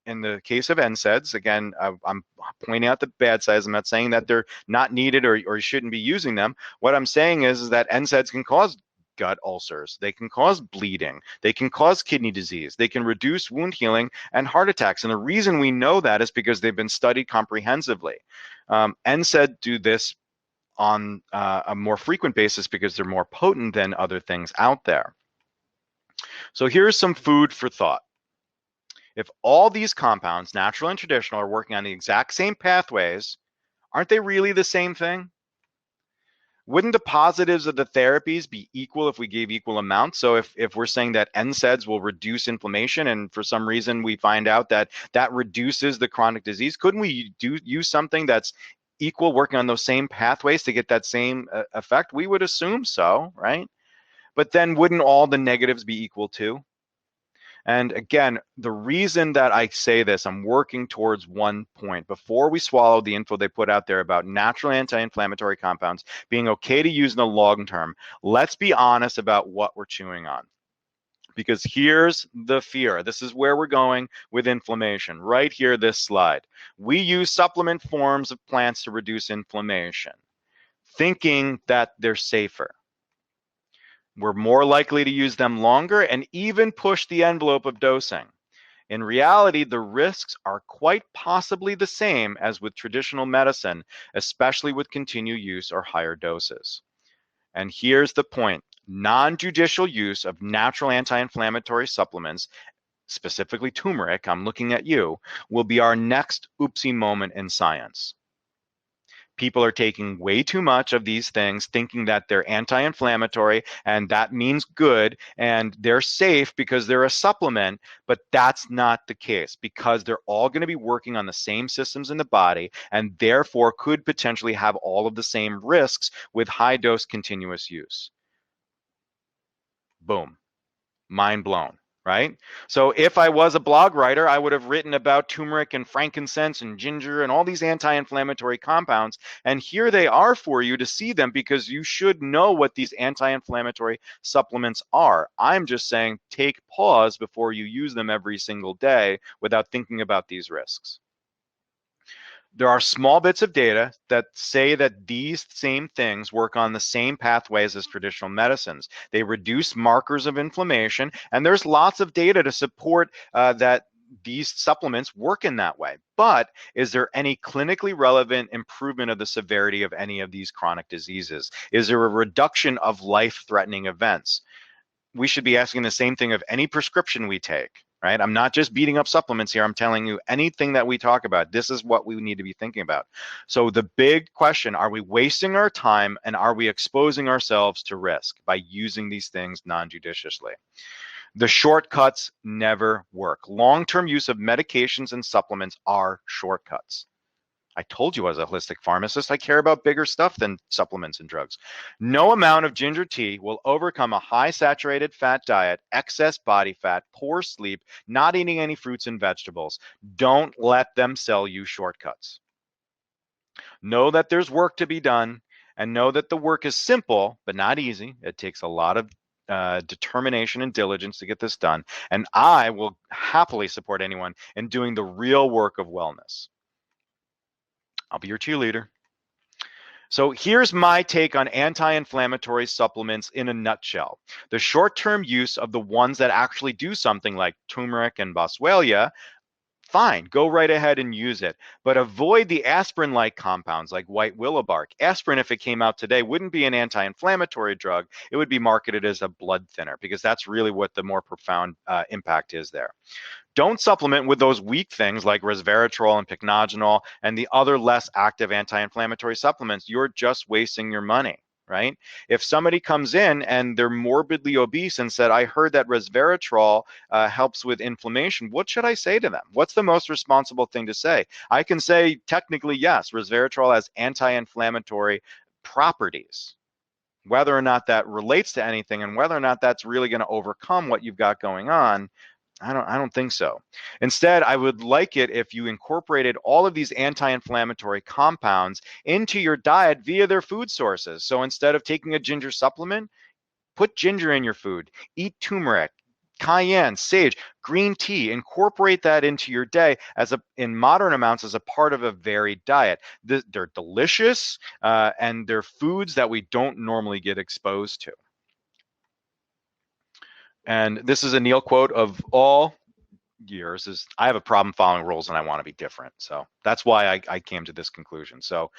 in the case of NSAIDs, again, I'm pointing out the bad sides. I'm not saying that they're not needed or you shouldn't be using them. What I'm saying is that NSAIDs can cause gut ulcers, they can cause bleeding, they can cause kidney disease, they can reduce wound healing and heart attacks. And the reason we know that is because they've been studied comprehensively. NSAID do this on a more frequent basis because they're more potent than other things out there. So here's some food for thought. If all these compounds, natural and traditional, are working on the exact same pathways, aren't they really the same thing? Wouldn't the positives of the therapies be equal if we gave equal amounts? So if we're saying that NSAIDs will reduce inflammation and for some reason we find out that that reduces the chronic disease, couldn't we use something that's equal, working on those same pathways to get that same effect? We would assume so, right? But then wouldn't all the negatives be equal too? And again, the reason that I say this, I'm working towards one point. Before we swallow the info they put out there about natural anti-inflammatory compounds being okay to use in the long term, let's be honest about what we're chewing on. Because here's the fear. This is where we're going with inflammation. Right here, this slide. We use supplement forms of plants to reduce inflammation, thinking that they're safer. We're more likely to use them longer and even push the envelope of dosing. In reality, the risks are quite possibly the same as with traditional medicine, especially with continued use or higher doses. And here's the point. Non-judicial use of natural anti-inflammatory supplements, specifically turmeric, I'm looking at you, will be our next oopsie moment in science. People are taking way too much of these things, thinking that they're anti-inflammatory and that means good and they're safe because they're a supplement, but that's not the case because they're all going to be working on the same systems in the body and therefore could potentially have all of the same risks with high dose continuous use. Boom. Mind blown, right? So if I was a blog writer, I would have written about turmeric and frankincense and ginger and all these anti-inflammatory compounds. And here they are for you to see them because you should know what these anti-inflammatory supplements are. I'm just saying take pause before you use them every single day without thinking about these risks. There are small bits of data that say that these same things work on the same pathways as traditional medicines. They reduce markers of inflammation, and there's lots of data to support that these supplements work in that way. But is there any clinically relevant improvement of the severity of any of these chronic diseases? Is there a reduction of life-threatening events? We should be asking the same thing of any prescription we take, right? I'm not just beating up supplements here. I'm telling you anything that we talk about, this is what we need to be thinking about. So the big question, are we wasting our time and are we exposing ourselves to risk by using these things non-judiciously? The shortcuts never work. Long-term use of medications and supplements are shortcuts. I told you as a holistic pharmacist, I care about bigger stuff than supplements and drugs. No amount of ginger tea will overcome a high saturated fat diet, excess body fat, poor sleep, not eating any fruits and vegetables. Don't let them sell you shortcuts. Know that there's work to be done and know that the work is simple, but not easy. It takes a lot of determination and diligence to get this done. And I will happily support anyone in doing the real work of wellness. I'll be your cheerleader. So here's my take on anti-inflammatory supplements in a nutshell. The short-term use of the ones that actually do something like turmeric and boswellia, fine, go right ahead and use it. But avoid the aspirin-like compounds like white willow bark. Aspirin, if it came out today, wouldn't be an anti-inflammatory drug. It would be marketed as a blood thinner because that's really what the more profound impact is there. Don't supplement with those weak things like resveratrol and pycnogenol and the other less active anti-inflammatory supplements. You're just wasting your money, right? If somebody comes in and they're morbidly obese and said, I heard that resveratrol helps with inflammation, what should I say to them? What's the most responsible thing to say? I can say, technically, yes, resveratrol has anti-inflammatory properties. Whether or not that relates to anything and whether or not that's really going to overcome what you've got going on, I don't think so. Instead, I would like it if you incorporated all of these anti-inflammatory compounds into your diet via their food sources. So instead of taking a ginger supplement, put ginger in your food, eat turmeric, cayenne, sage, green tea, incorporate that into your day in moderate amounts as a part of a varied diet. They're delicious and they're foods that we don't normally get exposed to. And this is a Neal quote of all years is I have a problem following rules and I want to be different. So that's why I came to this conclusion. So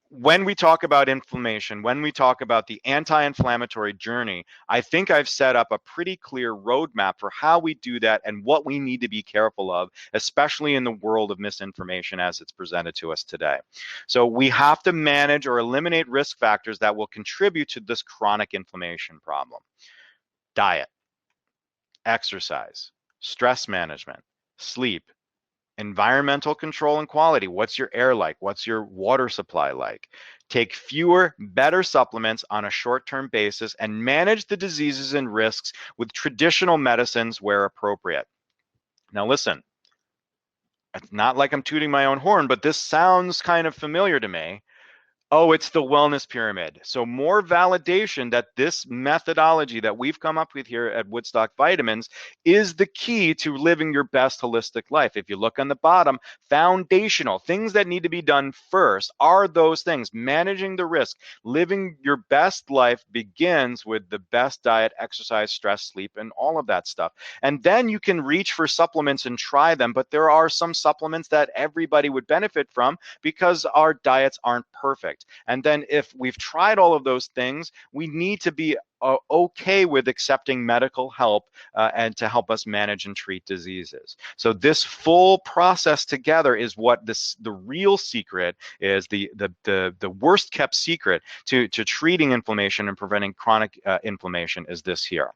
when we talk about inflammation, when we talk about the anti-inflammatory journey, I think I've set up a pretty clear roadmap for how we do that and what we need to be careful of, especially in the world of misinformation as it's presented to us today. So we have to manage or eliminate risk factors that will contribute to this chronic inflammation problem. Diet, exercise, stress management, sleep, environmental control and quality. What's your air like? What's your water supply like? Take fewer, better supplements on a short-term basis and manage the diseases and risks with traditional medicines where appropriate. Now listen, it's not like I'm tooting my own horn, but this sounds kind of familiar to me. Oh, it's the wellness pyramid. So more validation that this methodology that we've come up with here at Woodstock Vitamins is the key to living your best holistic life. If you look on the bottom, foundational things that need to be done first are those things. Managing the risk, living your best life begins with the best diet, exercise, stress, sleep, and all of that stuff. And then you can reach for supplements and try them, but there are some supplements that everybody would benefit from because our diets aren't perfect. And then if we've tried all of those things, we need to be okay with accepting medical help and to help us manage and treat diseases. So this full process together is what the real secret is, the worst kept secret to treating inflammation and preventing chronic inflammation is this here.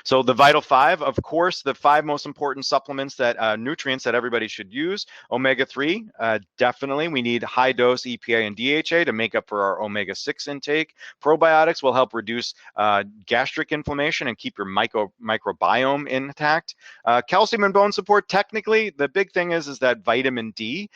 So the Vital Five, of course, the five most important supplements that nutrients that everybody should use. Omega-3, definitely. We need high dose EPA and DHA to make up for our omega-6 intake. Probiotics will help reduce gastric inflammation and keep your microbiome intact. Calcium and bone support, technically, the big thing is that vitamin D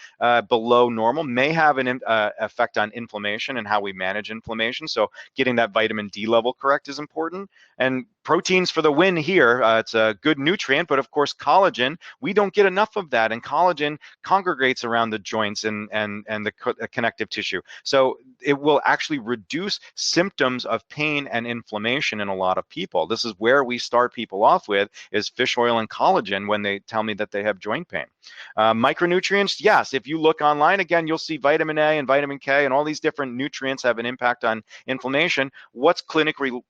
below normal may have an effect on inflammation and how we manage inflammation. So getting that vitamin D level correct is important. And proteins for the win here. It's a good nutrient, but of course, collagen, we don't get enough of that. And collagen congregates around the joints and the connective tissue. So it will actually reduce symptoms of pain and inflammation in a lot of people. This is where we start people off with is fish oil and collagen when they tell me that they have joint pain. Micronutrients, yes, if you look online, again, you'll see vitamin A and vitamin K and all these different nutrients have an impact on inflammation. What's clinically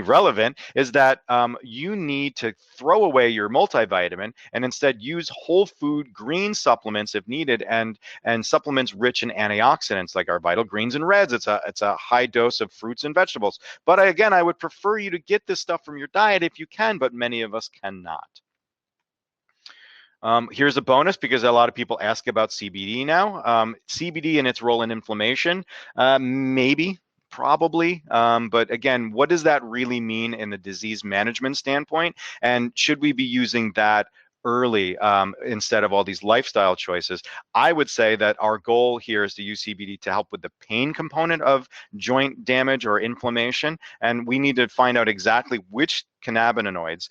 relevant is that you need to throw away your multivitamin and instead use whole food green supplements if needed, and supplements rich in antioxidants like our Vital Greens and Reds. It's a high dose of fruits and vegetables. But again, I would prefer you to get this stuff from your diet if you can, but many of us cannot. Here's a bonus because a lot of people ask about CBD now. CBD and its role in inflammation, maybe, probably. But again, what does that really mean in the disease management standpoint? And should we be using that early instead of all these lifestyle choices? I would say that our goal here is to use CBD to help with the pain component of joint damage or inflammation. And we need to find out exactly which cannabinoids,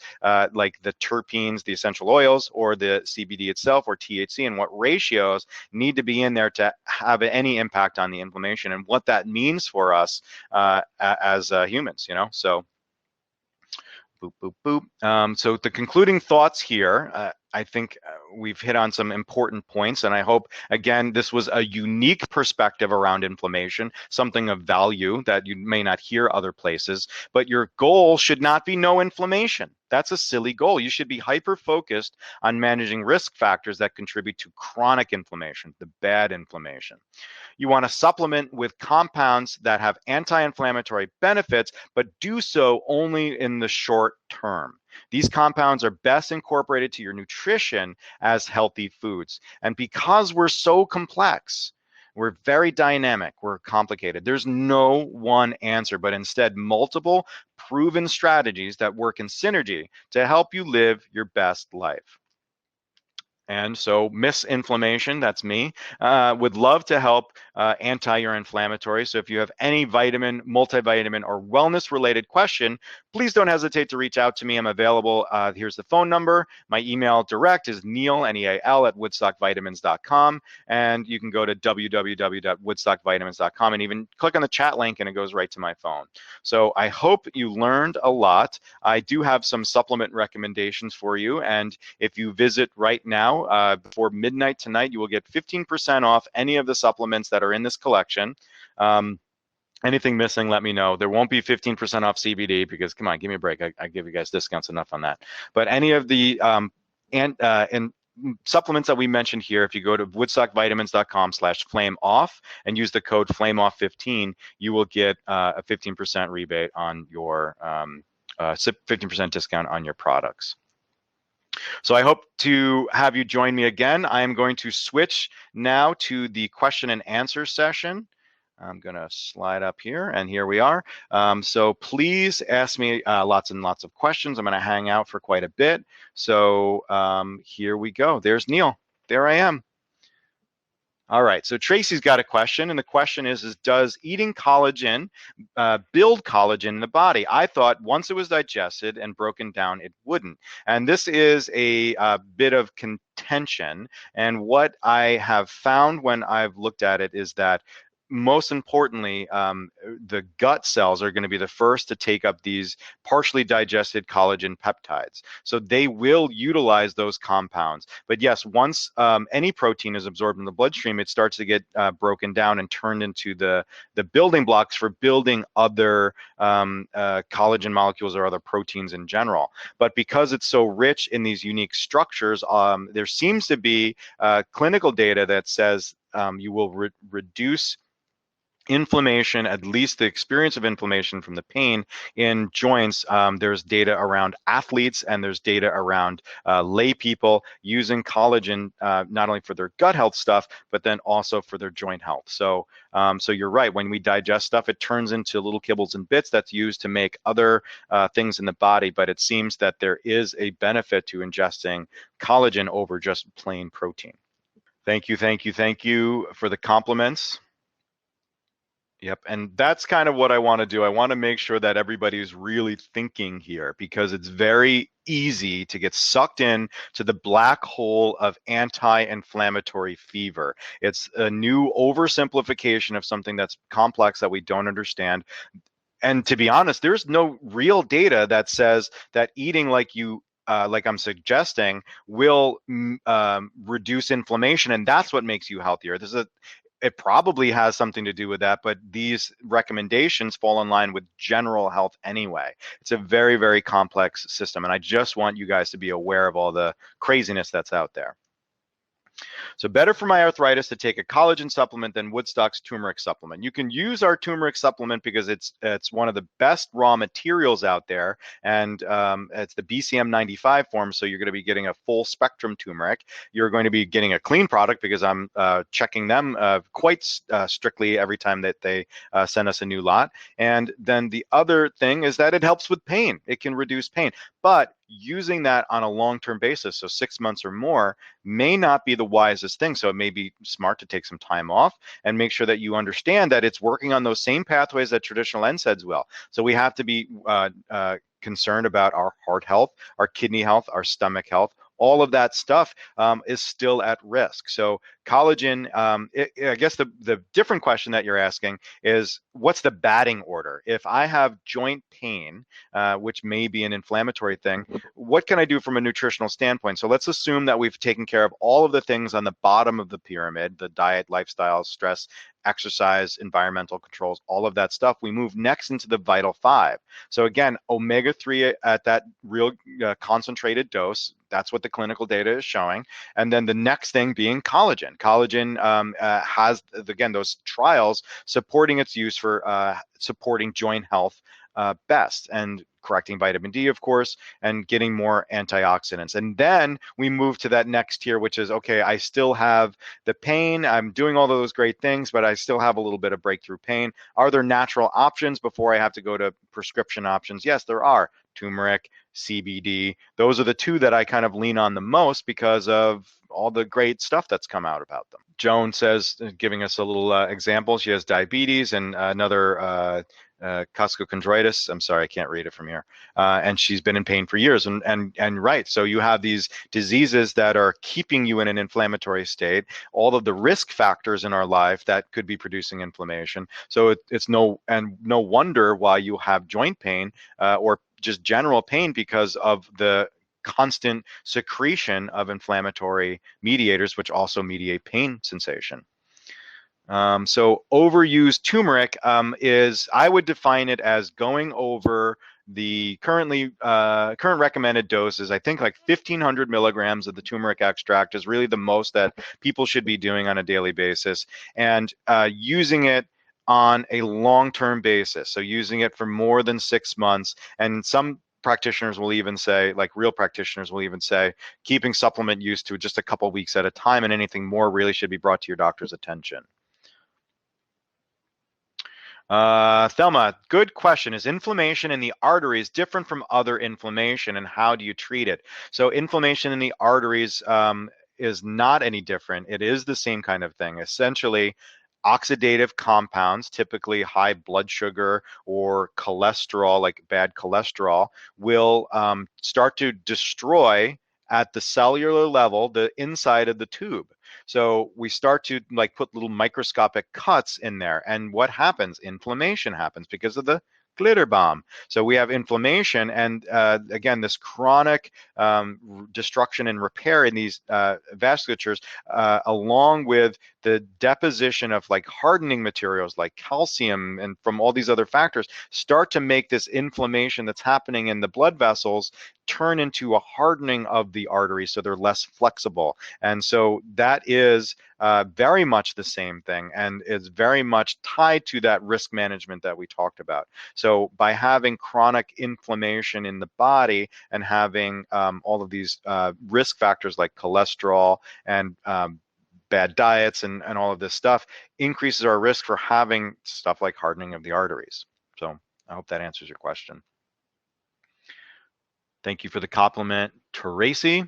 like the terpenes, the essential oils, or the CBD itself, or THC, and what ratios need to be in there to have any impact on the inflammation and what that means for us as humans, you know? So boop, boop, boop. So the concluding thoughts here, I think we've hit on some important points, and I hope, again, this was a unique perspective around inflammation, something of value that you may not hear other places, but your goal should not be no inflammation. That's a silly goal. You should be hyper-focused on managing risk factors that contribute to chronic inflammation, the bad inflammation. You want to supplement with compounds that have anti-inflammatory benefits, but do so only in the short term. These compounds are best incorporated to your nutrition as healthy foods. And because we're so complex, we're very dynamic, we're complicated, there's no one answer, but instead multiple proven strategies that work in synergy to help you live your best life. And so misinflammation, that's me, would love to help anti your inflammatory. So if you have any vitamin, multivitamin, or wellness related question, please don't hesitate to reach out to me. I'm available. Here's the phone number. My email direct is Neal, Neal, at woodstockvitamins.com. And you can go to www.woodstockvitamins.com and even click on the chat link and it goes right to my phone. So I hope you learned a lot. I do have some supplement recommendations for you. And if you visit right now, before midnight tonight, you will get 15% off any of the supplements that are in this collection. Anything missing, let me know. There won't be 15% off CBD because, come on, give me a break. I give you guys discounts enough on that. But any of the and supplements that we mentioned here, if you go to woodstockvitamins.com/flameoff and use the code flameoff15, you will get a 15% rebate on your 15% discount on your products. So I hope to have you join me again. I am going to switch now to the question and answer session. I'm going to slide up here, and here we are. So please ask me lots and lots of questions. I'm going to hang out for quite a bit. So here we go. There's Neal. There I am. All right, so Tracy's got a question, and the question is does eating collagen build collagen in the body? I thought once it was digested and broken down, it wouldn't. And this is a bit of contention. And what I have found when I've looked at it is that most importantly, the gut cells are going to be the first to take up these partially digested collagen peptides. So they will utilize those compounds. But yes, once any protein is absorbed in the bloodstream, it starts to get broken down and turned into the building blocks for building other collagen molecules or other proteins in general. But because it's so rich in these unique structures, there seems to be clinical data that says you will reduce inflammation, at least the experience of inflammation from the pain in joints. There's data around athletes and there's data around lay people using collagen not only for their gut health stuff, but then also for their joint health. So, so you're right. When we digest stuff, it turns into little kibbles and bits that's used to make other things in the body. But it seems that there is a benefit to ingesting collagen over just plain protein. Thank you, thank you, thank you for the compliments. Yep, and that's kind of what I want to do. I want to make sure that everybody's really thinking here because it's very easy to get sucked in to the black hole of anti-inflammatory fever. It's a new oversimplification of something that's complex that we don't understand. And to be honest, there's no real data that says that eating like you like I'm suggesting will reduce inflammation, and that's what makes you healthier. It probably has something to do with that, but these recommendations fall in line with general health anyway. It's a very, very complex system, and I just want you guys to be aware of all the craziness that's out there. So better for my arthritis to take a collagen supplement than Woodstock's turmeric supplement. You can use our turmeric supplement because it's one of the best raw materials out there, and it's the BCM 95 form, so you're going to be getting a full spectrum turmeric. You're going to be getting a clean product because I'm checking them quite strictly every time that they send us a new lot. And then the other thing is that it helps with pain. It can reduce pain, but using that on a long-term basis, so 6 months or more, may not be the wisest thing. So it may be smart to take some time off and make sure that you understand that it's working on those same pathways that traditional NSAIDs will. So we have to be concerned about our heart health, our kidney health, our stomach health. All of that stuff is still at risk. So collagen, I guess the different question that you're asking is what's the batting order? If I have joint pain, which may be an inflammatory thing, what can I do from a nutritional standpoint? So let's assume that we've taken care of all of the things on the bottom of the pyramid, the diet, lifestyle, stress, exercise, environmental controls, all of that stuff. We move next into the vital five. So again, omega-3 at that real concentrated dose, that's what the clinical data is showing. And then the next thing being collagen. Collagen has, again, those trials supporting its use for supporting joint health best, and correcting vitamin D, of course, and getting more antioxidants. And then we move to that next tier, which is, okay, I still have the pain. I'm doing all those great things, but I still have a little bit of breakthrough pain. Are there natural options before I have to go to prescription options? Yes, there are. Turmeric, CBD. Those are the two that I kind of lean on the most because of all the great stuff that's come out about them. Joan says, giving us a little example, she has diabetes and another costochondritis. I'm sorry, I can't read it from here. And she's been in pain for years. And right, so you have these diseases that are keeping you in an inflammatory state, all of the risk factors in our life that could be producing inflammation. So it's no wonder why you have joint pain or just general pain because of the constant secretion of inflammatory mediators, which also mediate pain sensation. So overused turmeric is, I would define it as going over the current recommended doses. I think like 1,500 milligrams of the turmeric extract is really the most that people should be doing on a daily basis, and using it on a long-term basis. So using it for more than 6 months, and some practitioners will even say, like real practitioners will even say, keeping supplement use to just a couple weeks at a time, and anything more really should be brought to your doctor's attention. Thelma, good question. Is inflammation in the arteries different from other inflammation, and how do you treat it? So inflammation in the arteries is not any different. It is the same kind of thing. Essentially, oxidative compounds, typically high blood sugar or cholesterol, like bad cholesterol, will start to destroy at the cellular level the inside of the tube. So we start to like put little microscopic cuts in there. And what happens? Inflammation happens because of the glitter bomb. So we have inflammation, and again, this chronic destruction and repair in these vasculatures, along with the deposition of like hardening materials like calcium and from all these other factors, start to make this inflammation that's happening in the blood vessels turn into a hardening of the arteries so they're less flexible. And so that is very much the same thing, and is very much tied to that risk management that we talked about. So by having chronic inflammation in the body and having all of these risk factors like cholesterol and bad diets and all of this stuff increases our risk for having stuff like hardening of the arteries. So I hope that answers your question. Thank you for the compliment, Tracy.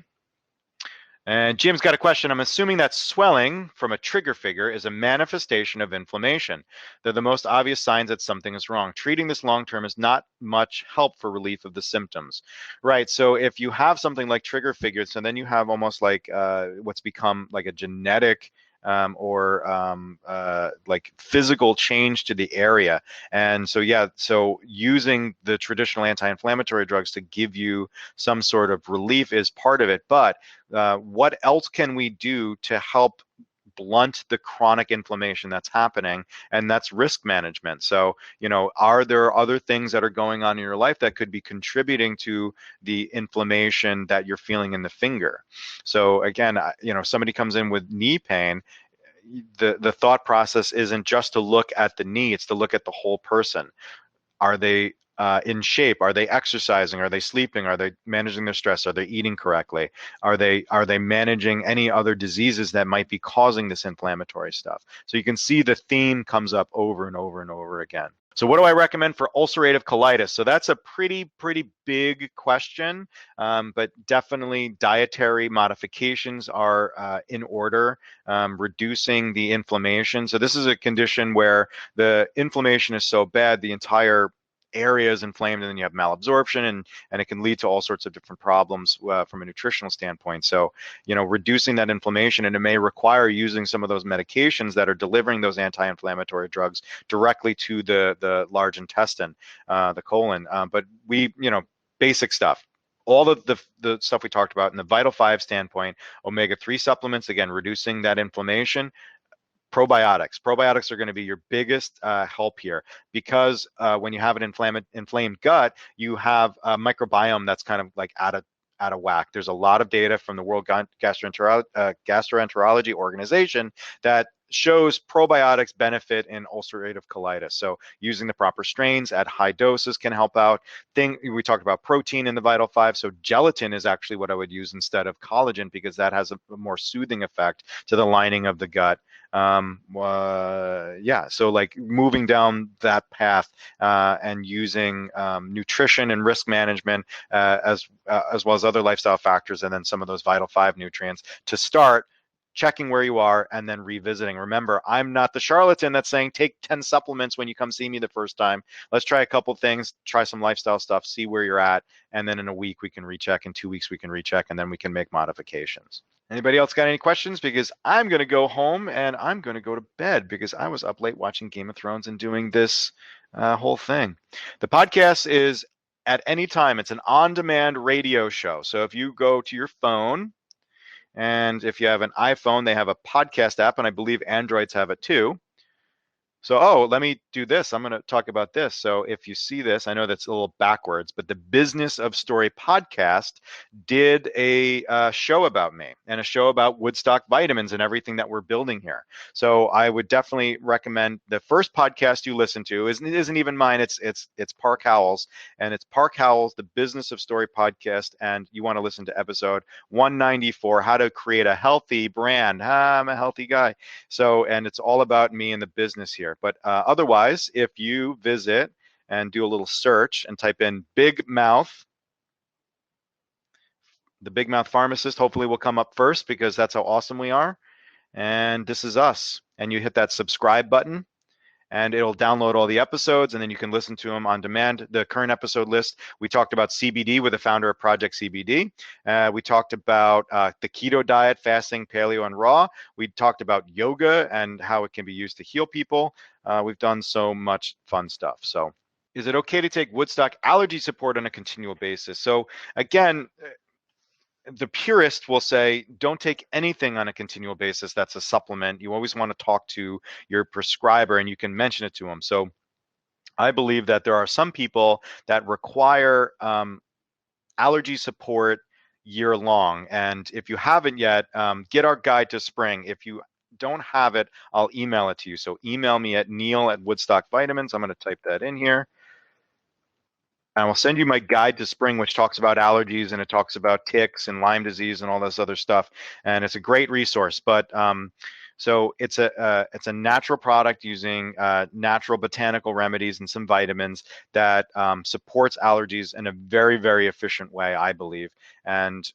And Jim's got a question. I'm assuming that swelling from a trigger figure is a manifestation of inflammation. They're the most obvious signs that something is wrong. Treating this long term is not much help for relief of the symptoms. Right. So if you have something like trigger figures, so then you have almost like what's become like a genetic like physical change to the area. And so, yeah, so using the traditional anti-inflammatory drugs to give you some sort of relief is part of it. But what else can we do to help blunt the chronic inflammation that's happening? And that's risk management. So, are there other things that are going on in your life that could be contributing to the inflammation that you're feeling in the finger? So again, somebody comes in with knee pain, the thought process isn't just to look at the knee, it's to look at the whole person. Are they in shape? Are they exercising? Are they sleeping? Are they managing their stress? Are they eating correctly? Are they managing any other diseases that might be causing this inflammatory stuff? So you can see the theme comes up over and over and over again. So what do I recommend for ulcerative colitis? So that's a pretty big question, but definitely dietary modifications are in order, reducing the inflammation. So this is a condition where the inflammation is so bad, the entire area is inflamed, and then you have malabsorption, and it can lead to all sorts of different problems from a nutritional standpoint. So, reducing that inflammation, and it may require using some of those medications that are delivering those anti-inflammatory drugs directly to the large intestine, the colon. But we, basic stuff. All of the stuff we talked about in the Vital 5 standpoint, omega-3 supplements, again, reducing that inflammation. Probiotics are going to be your biggest help here, because when you have an inflamed gut, you have a microbiome that's kind of like out of whack. There's a lot of data from the World Gastroenterology Organization that shows probiotics benefit in ulcerative colitis. So using the proper strains at high doses can help out. We talked about protein in the Vital 5. So gelatin is actually what I would use instead of collagen, because that has a more soothing effect to the lining of the gut. Yeah, so like moving down that path and using nutrition and risk management as well as other lifestyle factors, and then some of those Vital 5 nutrients to start checking where you are and then revisiting. Remember, I'm not the charlatan that's saying take 10 supplements when you come see me the first time. Let's try a couple things, try some lifestyle stuff, see where you're at, and then in a week we can recheck, in 2 weeks we can recheck, and then we can make modifications. Anybody else got any questions? Because I'm going to go home and I'm going to go to bed, because I was up late watching Game of Thrones and doing this whole thing. The podcast is at any time. It's an on-demand radio show. So if you go to your phone, and if you have an iPhone, they have a podcast app, and I believe Androids have it too. So, let me do this. I'm going to talk about this. So if you see this, I know that's a little backwards, but the Business of Story podcast did a show about me, and a show about Woodstock vitamins and everything that we're building here. So I would definitely recommend the first podcast you listen to isn't even mine. It's Park Howell's, and it's Park Howell's, the Business of Story podcast. And you want to listen to episode 194, how to create a healthy brand. I'm a healthy guy. So, and it's all about me and the business here. But otherwise, if you visit and do a little search and type in Big Mouth The Big Mouth Pharmacist hopefully will come up first because that's how awesome we are. And this is us. And you hit that subscribe button and it'll download all the episodes and then you can listen to them on demand. The current episode list, we talked about CBD with the founder of Project CBD. We talked about the keto diet, fasting, paleo, and raw. We talked about yoga and how it can be used to heal people. We've done so much fun stuff. So is it okay to take Woodstock allergy support on a continual basis? So again, the purist will say, don't take anything on a continual basis that's a supplement. You always want to talk to your prescriber and you can mention it to them. So I believe that there are some people that require allergy support year long. And if you haven't yet, get our guide to spring. If you don't have it, I'll email it to you. So email me at Neal@Woodstock Vitamins. I'm going to type that in here. I will send you my guide to spring, which talks about allergies and it talks about ticks and Lyme disease and all this other stuff. And it's a great resource. But so it's a natural product using natural botanical remedies and some vitamins that supports allergies in a very, very efficient way, I believe. And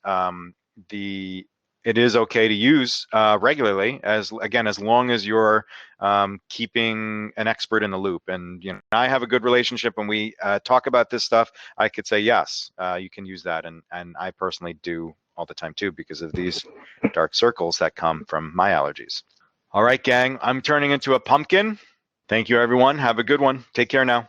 it is okay to use regularly, as long as you're keeping an expert in the loop. And I have a good relationship when we talk about this stuff. I could say yes, you can use that, and I personally do all the time too because of these dark circles that come from my allergies. All right, gang, I'm turning into a pumpkin. Thank you, everyone. Have a good one. Take care now.